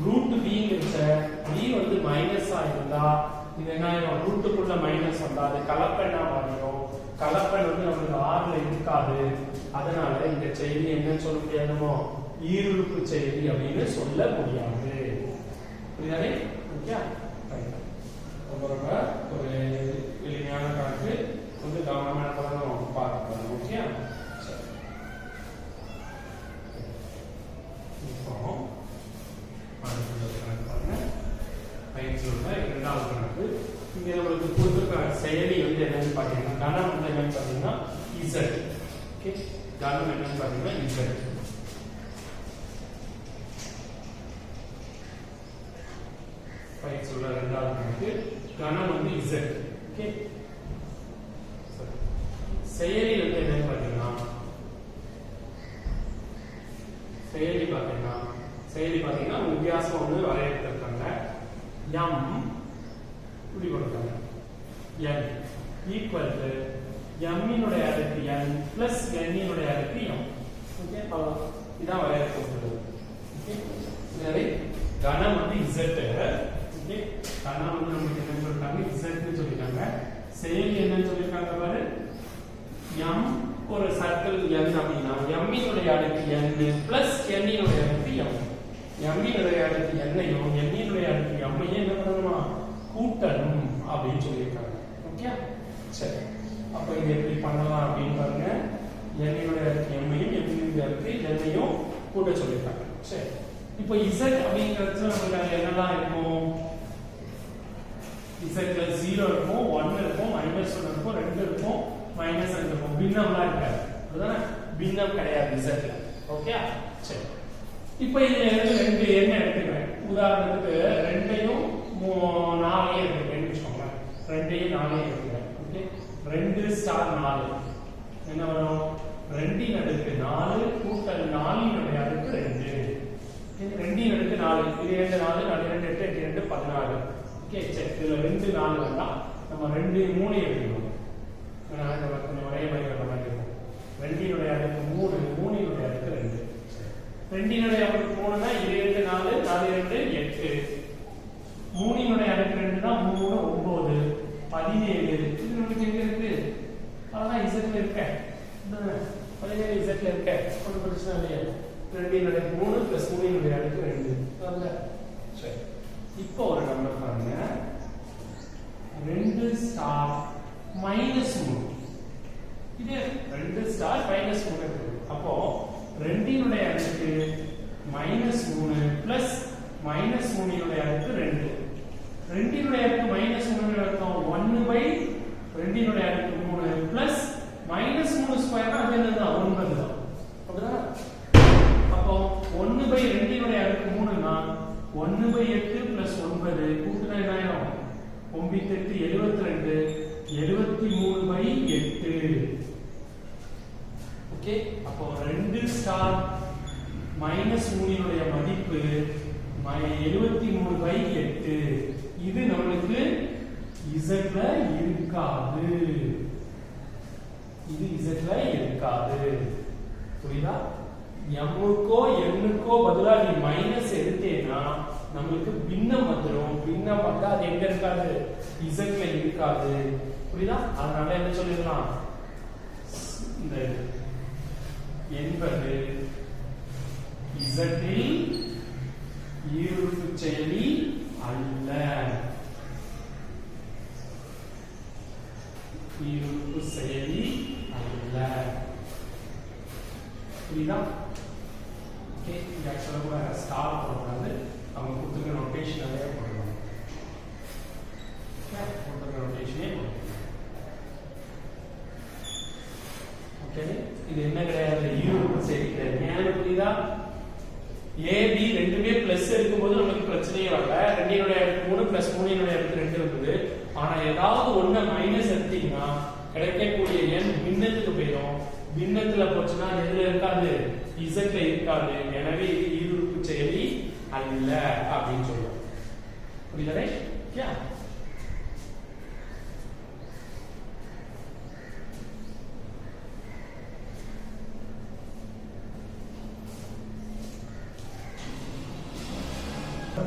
ரூட் b ங்கற b வந்து மைனஸா இருந்தா இது என்ன ஆகும்? ரூட்டுக்குள்ள மைனஸ் வந்தா அது கலப்பெண்ணா மாறிடும். கலப்பெண் வந்து நமக்கு r ல இருக்காது. அதனால இந்த செயலி என்னன்னு சொல்ல முடியாதுமோ? ஈருறுப்பு செயலி அப்படின்னு சொல்ல முடியாது. புரியுதானே? ஓகே ரொம்ப ஒரு எளிமையான கணக்கு, கொஞ்சம் கவனமான பதம் பார்க்கணும். ஓகே இரண்டாவது கணக்கு. இங்க நம்மளுக்கு கொடுத்திருக்கிற செயலி வந்து என்னன்னு பாத்தீங்கன்னா கணம் வந்து என்னன்னு பாத்தீங்கன்னா z. ஓகே கணம் என்னன்னு பாத்தீங்கன்னா z. பயிற்சியுள்ள இரண்டாவது கணக்கு கணம் வந்து z. ஓகே செயலி வந்து என்னன்னு பாத்தீங்கன்னா செயலி பாத்தீங்கன்னா வித்தியாசம் வந்து வரையறுத்திருக்காங்க. m இப்படி கொடுத்தாங்க. n ஈக்குவல் டு m இனுடைய அடுக்கு n பிளஸ் n இனுடைய அடுக்கு m. ஓகே இதான் வரையறுக்கப்பட்டது. ஓகே சரி, கணம் வந்து z. ஓகே கணம் வந்து நமக்கு என்ன சொல்றாங்க? z ன்னு சொல்லிட்டாங்க. செயலி என்னன்னு சொல்லிருக்காங்க பாரு. m ஒரு சர்க்கிள் n அப்படினா m இனுடைய அடுக்கு n பிளஸ் n இனுடைய அடுக்கு m. m இனுடைய அடுக்கு n ஐயும் n இனுடைய அடுக்கு m ஐயும் என்ன பண்ணணுமா? கூட்டணும் அப்படின்னு சொல்லிருக்காங்க. ஓகே சரி, அப்ப இங்க எப்படி பண்ணலாம் அப்படின்னு பாருங்க. n இனுடைய அடுக்கு m ஐயும் m இனுடைய அடுக்கு n ஐயும் கூட்ட சொல்லிருக்காங்க. சரி, இப்போ z அப்படிங்கிறது நமக்கு என்னலாம் இருக்கும்? z ல 0 இருக்கும், 1 இருக்கும், -1 இருக்கும், 2 இருக்கும், -2 இருக்கும். பின்னம்லாம் இருக்காது. அதுதானே? பின்னம் கிடையாது z ல. ஓகே சரி, இப்போ இதுல இருந்து ரெண்டு என்ன எடுத்துக்கிறேன். உதாரணத்துக்கு 2ஐயும் 4ஐயும் எடுத்துக்கிறேன் வச்சுக்கோங்க. 2ஐயும் 4ஐயும் எடுத்துக்கிறேன். ஓகே 2 ஸ்டார் 4 என்ன வரும்? 2 இன் அடுக்கு 4 கூட்டல் 4 இனுடைய அடுக்கு 2. 2 இன் அடுக்கு 4 இது 2 4 4 2 8 8 2 16. ஓகே சரி, இதுல 2 4 வேண்டாம், நம்ம 2 3 எடுத்துக்கணும். நான் கொஞ்சம் ஒரே மாதிரி வர மாதிரி இருக்கும். 2 இனுடைய அடுக்கு 3 3 இனுடைய அடுக்கு 2. 2 இனுடைய அடுக்கு 3 னா இது 2 4 4 2 8. 3 இனுடைய அடுக்கு 2 னா 3 9 17. இது நமக்கு எங்க இருக்கு? அதான் z ல இருக்கு. 17 z ல இருக்கு. ஒரு பிரச்சனை இல்லையா? 2 3 plus 3 அடுக்கு 2 வரல. சரி, இப்போ ஒரு நம்பர் பாருங்க, 2 ஸ்டார் மைனஸ் 3. இது 2 ஸ்டார் மைனஸ் 3 இருக்கு. அப்போ 2 அடுக்கு மைனஸ் 3 பிளஸ் மைனஸ் 3 அடுக்கு 2. 2 அடுக்கு மைனஸ் 3 அர்த்தம் 1/2 அடுக்கு 3 பிளஸ் மைனஸ் 3 ஸ்கொயர் அது என்னது 9 தான். அப்படிதானே? அப்போ 1/2 அடுக்கு 3 னா 1/8 பிளஸ் 9 கூட்டினா என்ன ஆயிடும்? 9 8 72 73/8. ஓகே, அப்போ 2 ஸ்டார் மைனஸ் 3 மதிப்பு 73/8. இது நம்மளுக்கு Z ல இருக்காது. இது Z ல இருக்காது. புரியுதா? m-க்கோ n-க்கோ பதிலா நீ மைனஸ் எடுத்தேனா நமக்கு பின்னம் வந்துரும். பின்னம் வந்தா அது எங்க இருக்காது? Z ல இருக்காது. புரியுதா? அதனால என்ன சொல்லிடலாம்? இந்த என்பது Z இல் ஈருறுப்பு செயலி அல்ல. ஈருறுப்பு செயலி அல்ல. புரியுதா? ஓகே, இந்த ஆக்சுவலா கூட ஸ்டார் போடுறது அவங்க கொடுத்துருக்க நோட்டேஷனாலே போடுவாங்க. கொடுத்துருக்க நோட்டேஷனே போடுவாங்க. ஓகே, இது என்ன கிடையாது? ஈருறுப்பு செயலி கிடையாது. ஏன் புரியுதா? AB ரெண்டுமே பிளஸ் இருக்கும்போது நமக்கு பிரச்சனையே வரல. 2 அடுக்கு 3 பிளஸ் 3 அடுக்கு 2 இருக்குது. ஆனா ஏதாவது ஒண்ணு மைனஸ் எடுத்தீங்கன்னா கிடைக்கக்கூடிய எண் பின்னத்துக்கு போயிடும். பின்னத்துல போச்சுன்னா எதுல இருக்காது? Z ல இருக்காது. எனவே இது ஈருறுப்பு செயலி அல்ல அப்படின்னு சொல்லுவோம். புரியுதா? क्या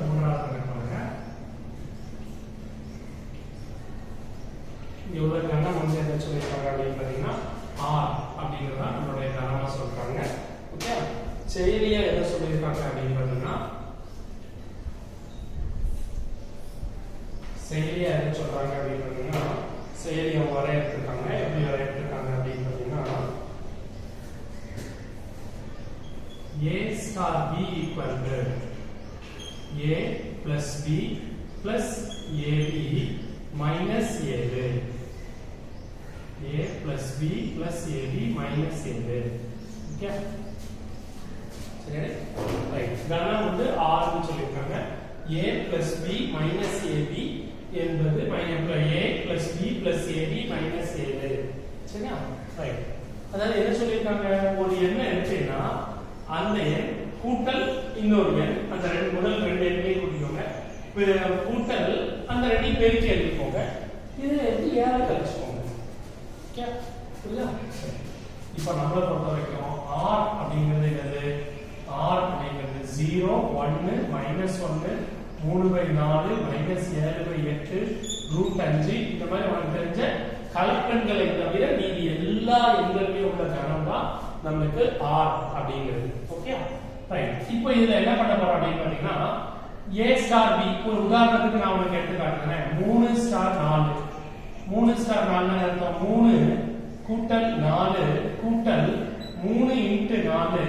மூன்றாவது பாருங்க, இவ்வளவு கணம் வந்து என்ன சொல்லிருக்காங்க அப்படின்னு பாத்தீங்கன்னா R அப்படிங்கறத நம்மளுடைய கணமா சொல்றாங்க. ஓகே, செயலியா என்ன சொல்லிருக்காங்க அப்படின்னு பாத்தீங்கன்னா செயலியா என்ன சொல்றாங்க அப்படின்னு பாத்தீங்கன்னா செயலியை வரையறுத்திருக்காங்க. எப்படி வரையறுத்திருக்காங்க அப்படின்னு பாத்தீங்கன்னா A star B equal to A plus B plus AB minus 7. A plus B plus AB minus 7. Okay? சரி, ரைட். கணம் வந்து R னு சொல்லிருக்காங்க. A plus B minus AB என்பது A plus B plus AB minus 7. சரியா? Right. அதாவது என்ன சொல்லிருக்காங்க? ஒரு எண்ணை எடுத்தீங்கன்னா அந்த எண் கூட்டல் இன்னொரு எண், அந்த முதல் 2 எண்ணையும் கூட்டிக்கோங்க. கூட்டல் அந்த 2 பெருக்கி எழுதிக்கோங்க. இதை எடுத்து 7 கழிச்சுக்கோங்க. ஓகே, புரியுதா? இப்போ நம்மளை பொறுத்த வரைக்கும் R அப்படிங்கிறது என்னது? R அப்படிங்கிறது 0 1 -1 3/4 -7/8 √5 இந்த மாதிரி உங்களுக்கு தெரிஞ்ச கலப்பெண்களை தவிர மீதி எல்லா எண்களிலும் உள்ள கணம் தான் நமக்கு R அப்படிங்கிறது. Okay, right. இப்போ இதுல என்ன பண்ண போறோம் அப்படின்னு பாத்தீங்கன்னா A ஸ்டார் B, ஒரு உதாரணத்துக்கு நான் உங்களுக்கு எடுத்து காட்டுறேன். 3 ஸ்டார் 4. 3 ஸ்டார் 4 அர்த்தம் 3 கூட்டல் 4 கூட்டல் 3 × 4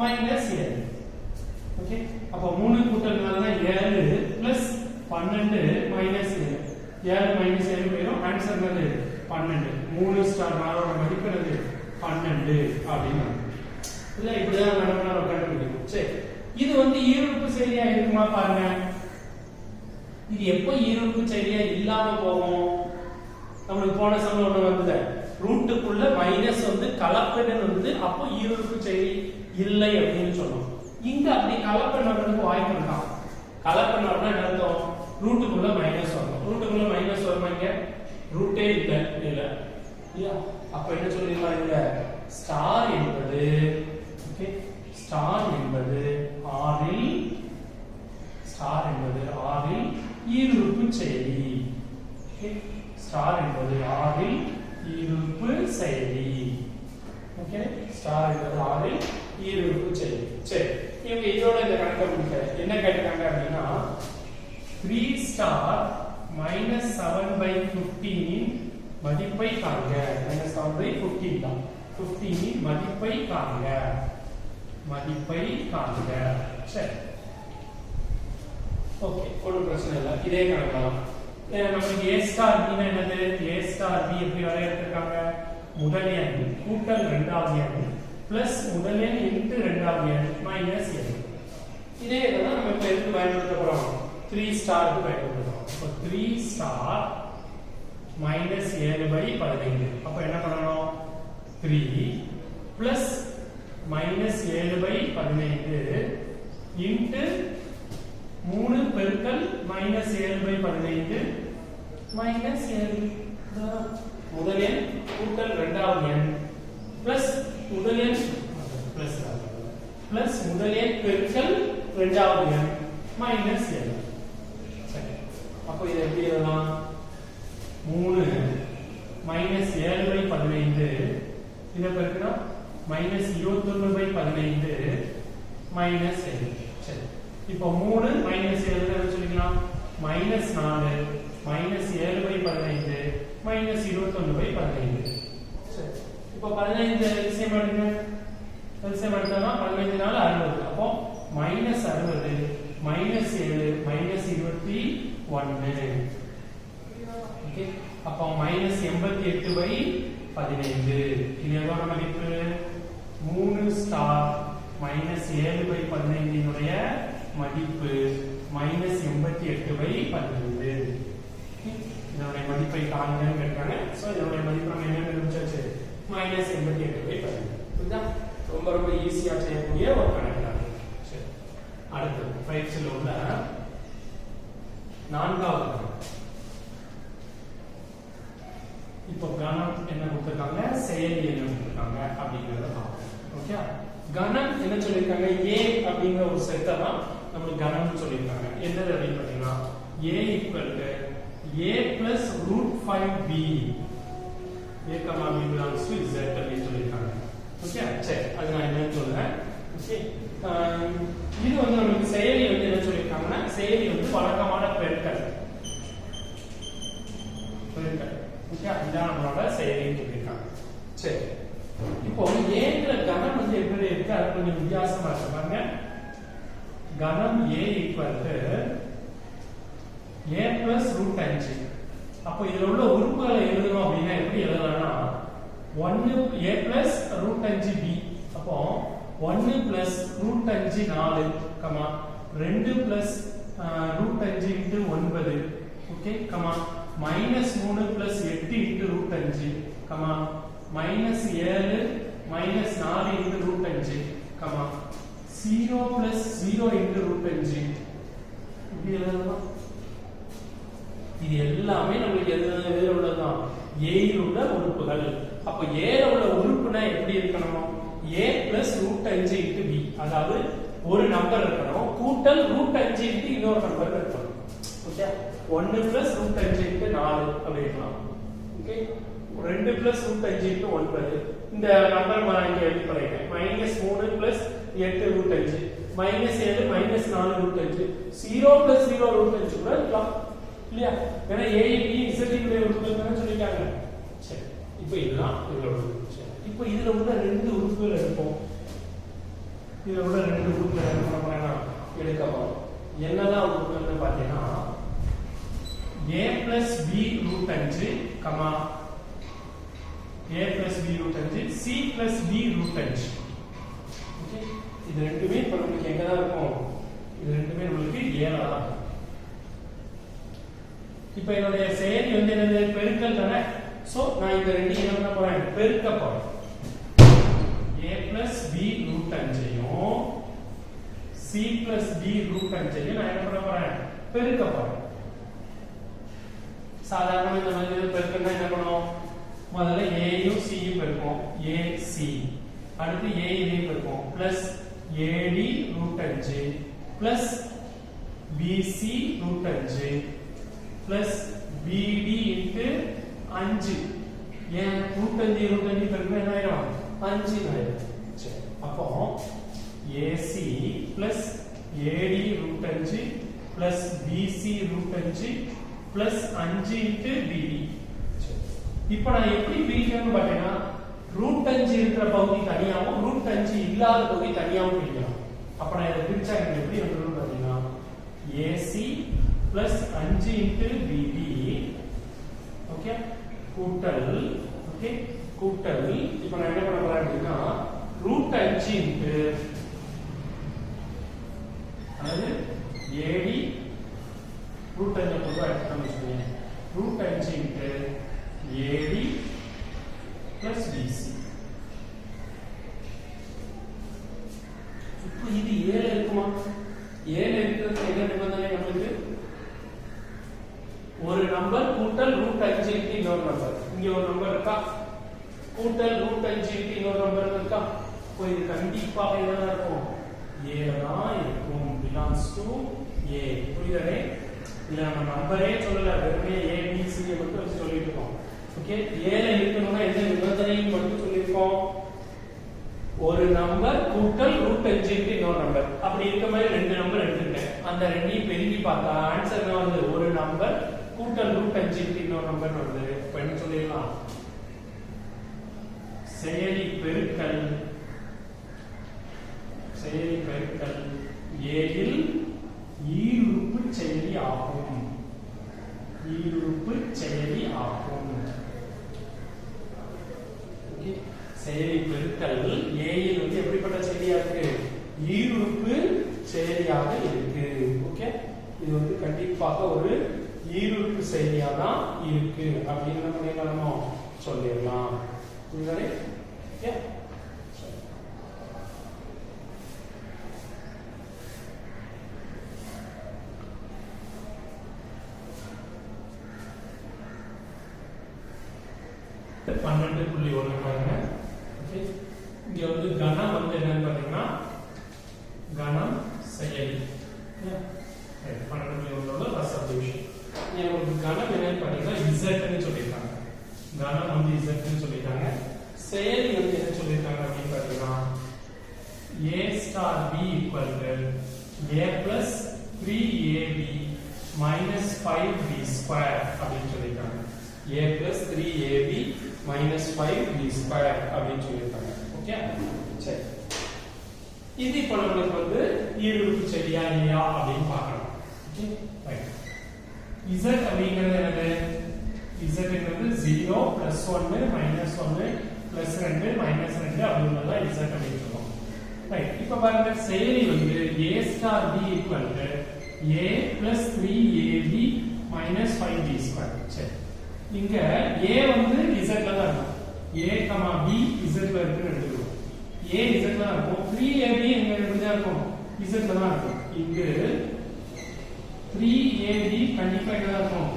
-7. ஓகே, அப்ப 3 கூட்டல் 4 7 பிளஸ் 12 -7. 7 -7 போயிடும். ஆன்சர் என்னது? 12. 3 ஸ்டார் 4 ஓட மதிப்பு என்னது? 12 அப்படினா. இல்ல இப்படிதான் நடக்கணும் கண்டுபிடிக்கணும். சரி, இது வந்து ஈருறுப்பு செயலியா இருக்குமா பாருங்க. இது எப்போ ஈருறுப்பு செயலியா இல்லாம போகும்? நமக்கு போன சமயம் ஒண்ணு வந்தது, ரூட்டுக்குள்ள மைனஸ் வந்து கலப்பெண் வந்து அப்போ ஈருறுப்பு செயலி இல்லை அப்படின்னு சொன்னோம். இங்க அப்படி கலப்பெண் வர்றதுக்கு வாய்ப்பு இருக்கா? கலப்பெண் வரணும் என்ன அர்த்தம்? ரூட்டுக்குள்ள மைனஸ் வரணும். ரூட்டுக்குள்ள மைனஸ் வருமா? இங்க ரூட்டே இல்ல இல்ல இல்லையா? அப்ப என்ன சொல்லிடலாம்? இல்ல ஸ்டார் என்பது ஓகே, ஸ்டார் என்பது R இல் ஈருறுப்பு செயலி. ஓகே, ஸ்டார் என்பது R இல் ஈருறுப்பு செயலி. ஓகே, ஸ்டார் என்பது R இல் ஈருறுப்பு செயலி. சரி, இவங்க இதோட இந்த கணக்கை முடிக்க என்ன கேட்டிருக்காங்க அப்படின்னா 3 ஸ்டார் மைனஸ் 7/15 மதிப்பை காண்க. மைனஸ் 7/15 தான். 15 மதிப்பை காண்க. மதிப்பை காண்க. சரி, ஓகே, ஒரு பிரச்சனை இல்லை. இதே கணக்கலாம். நமக்கு a ஸ்டார் b என்னது? a ஸ்டார் b எப்படி வரையறுத்திருக்காங்க? முதல் எண் கூட்டல் இரண்டாவது எண் பிளஸ் முதல் எண் இன்டு இரண்டாவது எண் மைனஸ் எண். இதே தான் நம்ம இப்ப எதுக்கு பயன்படுத்த போறோம்? 3 ஸ்டாருக்கு பயன்படுத்துறோம். இப்போ 3 ஸ்டார் மைனஸ் 7/15. அப்ப என்ன பண்ணணும்? 3 பிளஸ் மைனஸ் 7/15 இன்டு 3 பெருக்கல் மைனஸ் 7/15 மைனஸ் 7. முதல் எண் கூட்டல் இரண்டாவது எண் பிளஸ் முதல் எண் பிளஸ் முதல் எண் பெருக்கல் இரண்டாவது எண் மைனஸ் 7. சரி, அப்போ இது எப்படி எழுதலாம்? 3 மைனஸ் 7/15 இதை பெருக்கினா மைனஸ் 21/15 மைனஸ் 7. சரி, இப்போ 3 மைனஸ் 7 என்ன சொல்லிக்கலாம்? Minus 4 minus 7/15 minus 21/15. சரி, இப்போ 15 எல்சிஎம் எடுங்க. எல்சிஎம் எடுத்தோம்னா 15 4 60. அப்போ மைனஸ் 60 மைனஸ் 7 மைனஸ் 21. ஓகே, அப்போ மைனஸ் 88/15. இது எவ்வளவு மதிப்பு? 3 ஸ்டார் மைனஸ் 7/15 உடைய மதிப்பு மைனஸ் 88/15. இதனுடைய மதிப்பை காண்கன்னு கேட்டாங்க. சோ இதனுடைய மதிப்பு நம்ம என்ன கண்டுபிடிச்சாச்சு? மைனஸ் 88/15. புரியுதா? ரொம்ப ரொம்ப ஈஸியா செய்யக்கூடிய ஒரு கணக்கு தான். சரி, அடுத்து பயிற்சியில் உள்ள 4வது கணக்கு. இப்போ கணம் என்ன கொடுத்திருக்காங்க, செயலி என்ன கொடுத்திருக்காங்க அப்படிங்கறத பார்ப்போம். ஓகே, கணம் என்ன சொல்லிருக்காங்க? a அப்படிங்கிற ஒரு செட்டை தான் நம்ம கணம்னு சொல்லிருக்காங்க. என்னது அப்படின்னு பாத்தீங்கன்னா a equal to a plus root 5b a comma b belongs to z அப்படின்னு சொல்லிருக்காங்க. ஓகே, சரி, அது நான் என்னன்னு சொல்றேன். ஓகே, இது வந்து நமக்கு செயலி வந்து என்ன சொல்லிருக்காங்கன்னா, செயலி வந்து வழக்கமான பெருக்கல். ஓகே, இதுதான் நம்மளோட செயலின்னு சொல்லிருக்காங்க. சரி, இப்போ ஏங்கிற கணம் வந்து எப்படி இருக்கு? அது கொஞ்சம் வித்தியாசமா இருக்கு பாருங்க. கணம் a equal to a plus root 5. அப்போ இதுல உள்ள உறுப்புகளை எழுதணும் அப்படின்னா எப்படி எழுதலாம்னா 1 a plus root 5b. அப்போ 1 plus root 5 4, 2 plus root 5 into 9, okay, minus 3 plus 8 into root 5, minus 7 minus 4 into root 5, 0 plus 0 into root 5. இப்படி எழுதலாம். இது எல்லாமே நமக்கு எதுல உள்ளதுதான்? a ல உள்ள உறுப்புகள். அப்ப a ல உள்ள உறுப்புனா எப்படி இருக்கணும்? a plus root 5 into b. அதாவது ஒரு நம்பர் இருக்கணும் கூட்டல் root 5 into இன்னொரு நம்பர் இருக்கணும். ஓகே, 1 plus root 5 into 4 அப்படி இருக்கலாம். Okay, 2 plus root 5 into 9. இந்த நம்பர் நான் இங்க எழுதி போறேன். -3 plus 8 root 5 -7 -4 root 5 0 plus 0 root 5 கூட இருக்கலாம் இல்லையா? ஏன்னா a b z உடைய உறுப்புகள்னு சொல்லிட்டாங்க. சரி, இப்போ இதுதான் இதோட உறுப்பு. சரி, இப்போ இதுல உள்ள ரெண்டு உறுப்புகள் எடுப்போம். இதுல உள்ள ரெண்டு உறுப்புகள் என்ன பண்ணலாம்? எடுக்க போறோம். என்னதான் உறுப்புகள்னு பாத்தீங்கன்னா a plus b root 5, a plus b root 5, c plus b root 5. Okay, இது ரெண்டுமே இப்ப நமக்கு எங்க தான் இருக்கும்? இது ரெண்டுமே நமக்கு a ல தான். இப்போ என்னோட செயலி வந்து என்னது? பெருக்கல் தானே. சோ நான் இந்த ரெண்டையும் என்ன பண்ண போறேன்? பெருக்க போறேன். a plus b root 5யும் c plus b root 5யும் நான் என்ன பண்ண போறேன்? பெருக்க போறேன். சாதாரணமா இந்த மாதிரி பெருக்கன்னா என்ன பண்ணுவோம்? முதல்ல a யும் c யும் பெருக்குவோம். ac அடுத்து a இதையும் பெருக்குவோம் plus ad root 5 plus bc root 5 plus bd into 5. ஏன் root 5 பெருக்குனா என்ன ஆயிடும்? 5 ஆயிடும். சரி, அப்போ ac plus AD root 5 plus BC root 5 plus 5 into BD. இப்போ நான் எப்படி பிரிக்கணும்னு பார்த்தீங்கன்னா ரூட் 5 இருக்கிற பகுதி தனியாகவும் ரூட் 5 இல்லாத பகுதி தனியாகவும் பிரிக்கலாம். அப்ப நான் இதை பிரிச்சா எனக்கு எப்படி வந்துடும் பார்த்தீங்கன்னா AC plus 5 into BD okay கூட்டல் ஓகே கூட்டல் இப்போ நான் என்ன பண்ண போறேன் அப்படின்னா ரூட் 5 into அதாவது AD ரூட் 5 பொதுவாக எடுத்துக்கணும் வச்சுக்கோங்க root 5 into AD plus BC. இப்போ இது A ல இருக்குமா? A ல இருக்கிறது என்ன நிபந்தனை நமக்கு? ஒரு நம்பர் கூட்டல் ரூட் 5 into இன்னொரு நம்பர். இங்க ஒரு நம்பர் இருக்கா? கூட்டல் ரூட் 5 into இன்னொரு நம்பர் இருக்கா? இப்போ இது கண்டிப்பாக என்ன இருக்கும்? A தான் இருக்கும். belongs to A. புரியுதே? இல்ல நம்ம நம்பரே சொல்லல வெறுமே A B C மட்டும் வச்சு சொல்லிட்டு இருக்கோம். ஓகே A ல இருக்கணும்னா என்ன நிபந்தனைன்னு மட்டும் சொல்லிருக்கோம் ஒரு நம்பர் கூட்டல் ரூட் 5 into இன்னொரு நம்பர் அப்படி இருக்க மாதிரி ரெண்டு நம்பர் எடுத்துட்டேன் அந்த ரெண்டையும் பெருக்கி பார்த்தா ஆன்சர் என்ன வருது ஒரு நம்பர் கூட்டல் ரூட் 5 into இன்னொரு நம்பர் வருது இப்போ என்ன சொல்லிடலாம் செயலி பெருக்கல் A இல் ஈருறுப்பு செயலி ஆகும் செயலி பெருக்கல் A இல் வந்து எப்படிப்பட்ட செயலியா இருக்கு ஈருறுப்பு செயலியாக இருக்கு ஓகே இது வந்து கண்டிப்பாக ஒரு ஈருறுப்பு செயலியா தான் இருக்கு அப்படின்னு நம்ம என்னன்னு சொல்லிடலாம் புரியுதா ஓகே பன்னெண்டு புள்ளி ஒன்று பாருங்க ஓகே இங்க வந்து கணம் வந்து என்னன்னு பாத்தீங்கன்னா கணம் செயலி பன்னெண்டு புள்ளி ஒன்றோட ஃபர்ஸ்ட் சப்டிவிஷன் இங்க உங்களுக்கு கணம் என்னன்னு பாத்தீங்கன்னா இசட்னு சொல்லியிருக்காங்க கணம் வந்து இசட்னு சொல்லிட்டாங்க செயலி வந்து என்ன சொல்லியிருக்காங்க அப்படின்னு பாத்தீங்கன்னா a star b equal to a plus 3ab minus 5b square அப்படின்னு சொல்லியிருக்காங்க a plus 3ab minus 5b square அப்படின்னு சொல்லியிருக்காங்க ஓகே சரி இது இப்போ நமக்கு வந்து ஈருறுப்பு செயலியா இல்லையா அப்படின்னு பார்க்கணும் ஓகே ரைட் z அப்படிங்கிறது என்னது z ங்கிறது 0 plus 1 minus 1 plus 2 minus 2 அப்படிங்கிறது தான் z அப்படின்னு சொல்லுவோம் ரைட் இப்போ பாருங்க செயலி வந்து a star b equal to a plus 3ab minus 5b square சரி இங்க a வந்து z ல தான் இருக்கும் a, b z ல இருக்குன்னு எடுத்துக்கிறோம் a z ல தான் இருக்கும் 3ab எங்க இருக்குதா இருக்கும் z ல தான் இருக்கும் இங்க 3ab கண்டிப்பா எங்க தான் இருக்கும்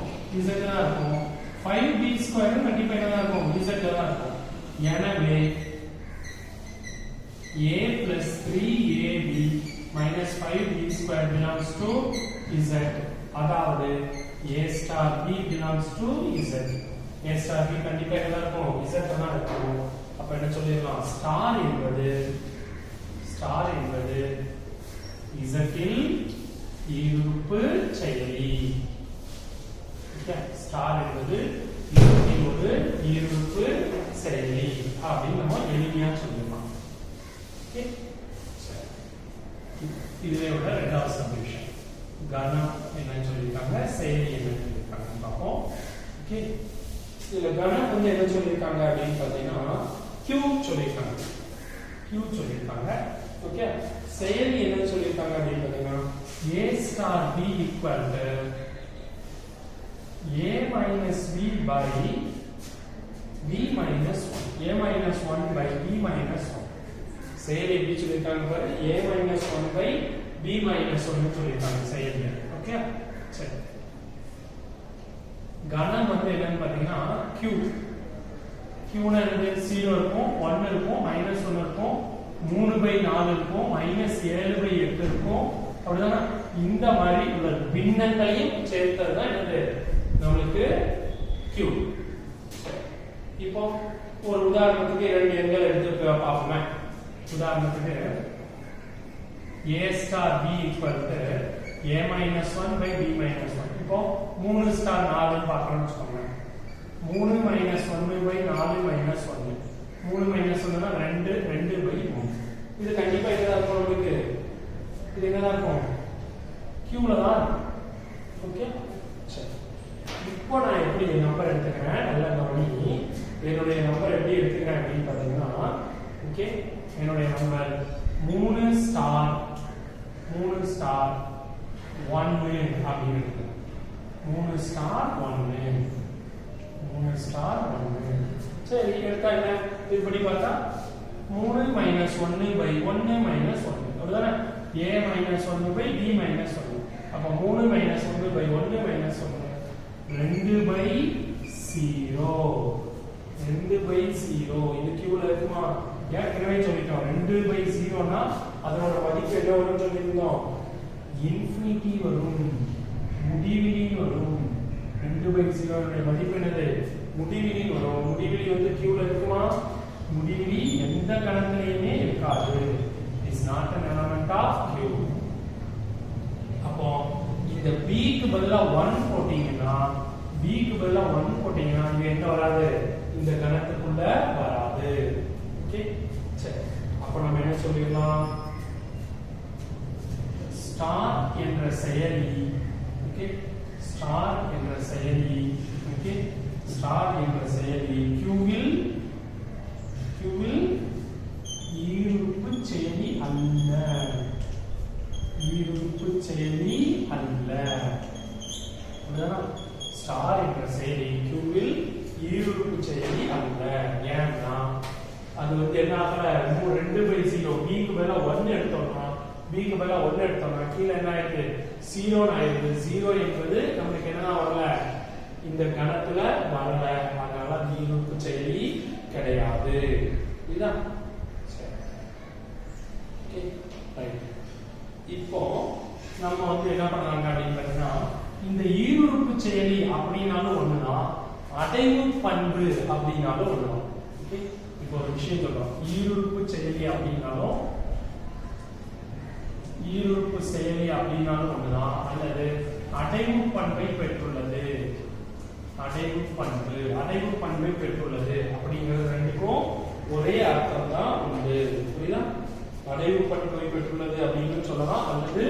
z ல தான் இருக்கும் 5b ஸ்கொயர் கண்டிப்பா எங்க தான் இருக்கும் z ல தான் இருக்கும் எனவே a plus 3ab minus 5b square belongs to z அதாவது a star b belongs to z a star b கண்டிப்பா எங்க தான் இருக்கும் z ல தான் இருக்கும் அப்ப என்ன சொல்லிடலாம் ஸ்டார் என்பது z இல் ஈருறுப்பு செயலி ஓகே ஸ்டார் என்பது z இல் ஒரு ஈருறுப்பு செயலி அப்படின்னு நம்ம எளிமையா சொல்லலாம் ஓகே இதுவே உள்ள இரண்டாவது சப்டிவிஷன் கணம் என்னன்னு சொல்லிருக்காங்க செயலி என்னன்னு சொல்லிருக்காங்க பாப்போம் ஓகே இதுல கணம் வந்து என்ன சொல்லிருக்காங்க அப்படின்னு பாத்தீங்கன்னா q சொல்லிருக்காங்க ஓகே செயலி என்ன சொல்லிருக்காங்க அப்படின்னு பாத்தீங்கன்னா a star b equal to a minus b by b minus 1 a minus 1 by b minus 1 செயலி எப்படி சொல்லிருக்காங்க பாரு a minus 1 by b minus 1 சொல்லிருக்காங்க செயலி ஓகே சரி கணம் வந்து என்னன்னு பாத்தீங்கன்னா q q னா என்னது 0 இருக்கும் 1 இருக்கும் -1 இருக்கும் 3/4 இருக்கும் -7/8 இருக்கும் அப்படிதானே இந்த மாதிரி உள்ள பின்னங்களையும் சேர்த்தது தான் என்னது நமக்கு q இப்போ ஒரு உதாரணத்துக்கு இரண்டு எண்கள் எடுத்து பார்ப்போமே உதாரணத்துக்கு a star b equal to a minus 1 by b minus 1. இப்போ 3 star 4 பார்க்கறோம்னு வச்சுக்கோங்க. 3 minus 1 by 4 minus 1. 3 minus 1 னா 2 2 by 3. இது கண்டிப்பா என்னதா இருக்கும் உங்களுக்கு? இது என்னதா இருக்கும்? q ல தான். ஓகே? சரி. இப்போ நான் எப்படி நம்பர் எடுத்துக்கிறேன்? நல்லா கவனி. என்னுடைய நம்பர் எப்படி எடுத்துக்கிறேன் அப்படின்னு பாத்தீங்கன்னா, ஓகே? என்னுடைய நம்பர் 3 ஸ்டார் 1 அப்படின்னு இருக்கு. 3 ஸ்டார் 1 3 ஸ்டார் 1. சரி, எடுத்தா என்ன? இப்படி பார்த்தா 3 minus 1 by 1 minus 1. அப்படிதானே? a minus 1 by b minus 1. அப்ப 3 minus 1 by 1 minus 1. 2 by 0. 2 by 0. இது q ல இருக்குமா? ஏற்கனவே சொல்லிட்டோம். 2 by 0 னா அதோட மதிப்பு என்ன வரும்னு சொல்லியிருந்தோம்? இன்ஃபினிட்டி வரும், முடிவிலி வரும். 2 by 0 உடைய மதிப்பு என்னது? முடிவிலி வரும். முடிவிலி வந்து q ல இருக்குமா? முடிவிலி எந்த கணத்திலையுமே இருக்காது. Is not an element of q. அப்போ இந்த b க்கு பதிலா 1 போட்டீங்கன்னா, b க்கு பதிலா 1 போட்டீங்கன்னா இங்க என்ன வராது? இந்த கணத்துக்குள்ள வராது. ஓகே? சரி. அப்ப நம்ம என்ன சொல்லிடலாம்? ஸ்டார் என்ற செயலி, ஓகே? ஸ்டார் என்ற செயலி, ஓகே? ஸ்டார் என்ற செயலி q வில் ஈருறுப்பு செயலி அல்ல. ஈருறுப்பு செயலி அல்ல. ஸ்டார் என்ற செயலி q வில் ஈருறுப்பு செயலி அல்ல. ஏன்னா அது வந்து என்ன ஆகல? 2 by 0 b க்கு பதிலா 1 எடுத்தோம்னா, b க்கு பதிலா 1 எடுத்தோம்னா கீழ என்ன ஆயிடுது? 0 ஆயிடுது. 0 என்பது நமக்கு என்ன வரல? இந்த கணத்துல வரல. அதனால ஈருறுப்பு செயலி கிடையாது. இதுதான். சரி. Okay, right. இப்போ நம்ம வந்து என்ன பண்றாங்க அப்படின்னு பார்த்தீங்கன்னா, இந்த ஈருறுப்பு செயலி அப்படினாலும் ஒண்ணுதான், அடைவு பண்பு அப்படினாலும் ஒண்ணுதான். ஓகே, இப்போ ஒரு விஷயம் சொல்றோம். ஈருறுப்பு செயலி அப்படினாலும் ஒண்ணுதான், அல்லது அடைவு பண்பை பெற்றுள்ளது. அடைவு பண்பை பெற்றுள்ளது அப்படிங்கிறது ரெண்டுக்கும் ஒரே அர்த்தம் தான் உண்டு. புரியுதா? அடைவு பண்பை பெற்றுள்ளது அப்படின்னு சொல்லலாம், அல்லது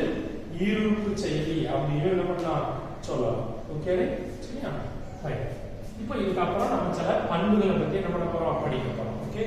ஈருறுப்பு செயலி அப்படின்னு என்ன பண்ணலாம் சொல்லலாம். ஓகே, சரியா? ரைட். இப்போ இதுக்கு அப்புறம் நம்ம சில பண்புகளை பத்தி என்ன பண்ண போறோம்? படிக்க போறோம். ஓகே.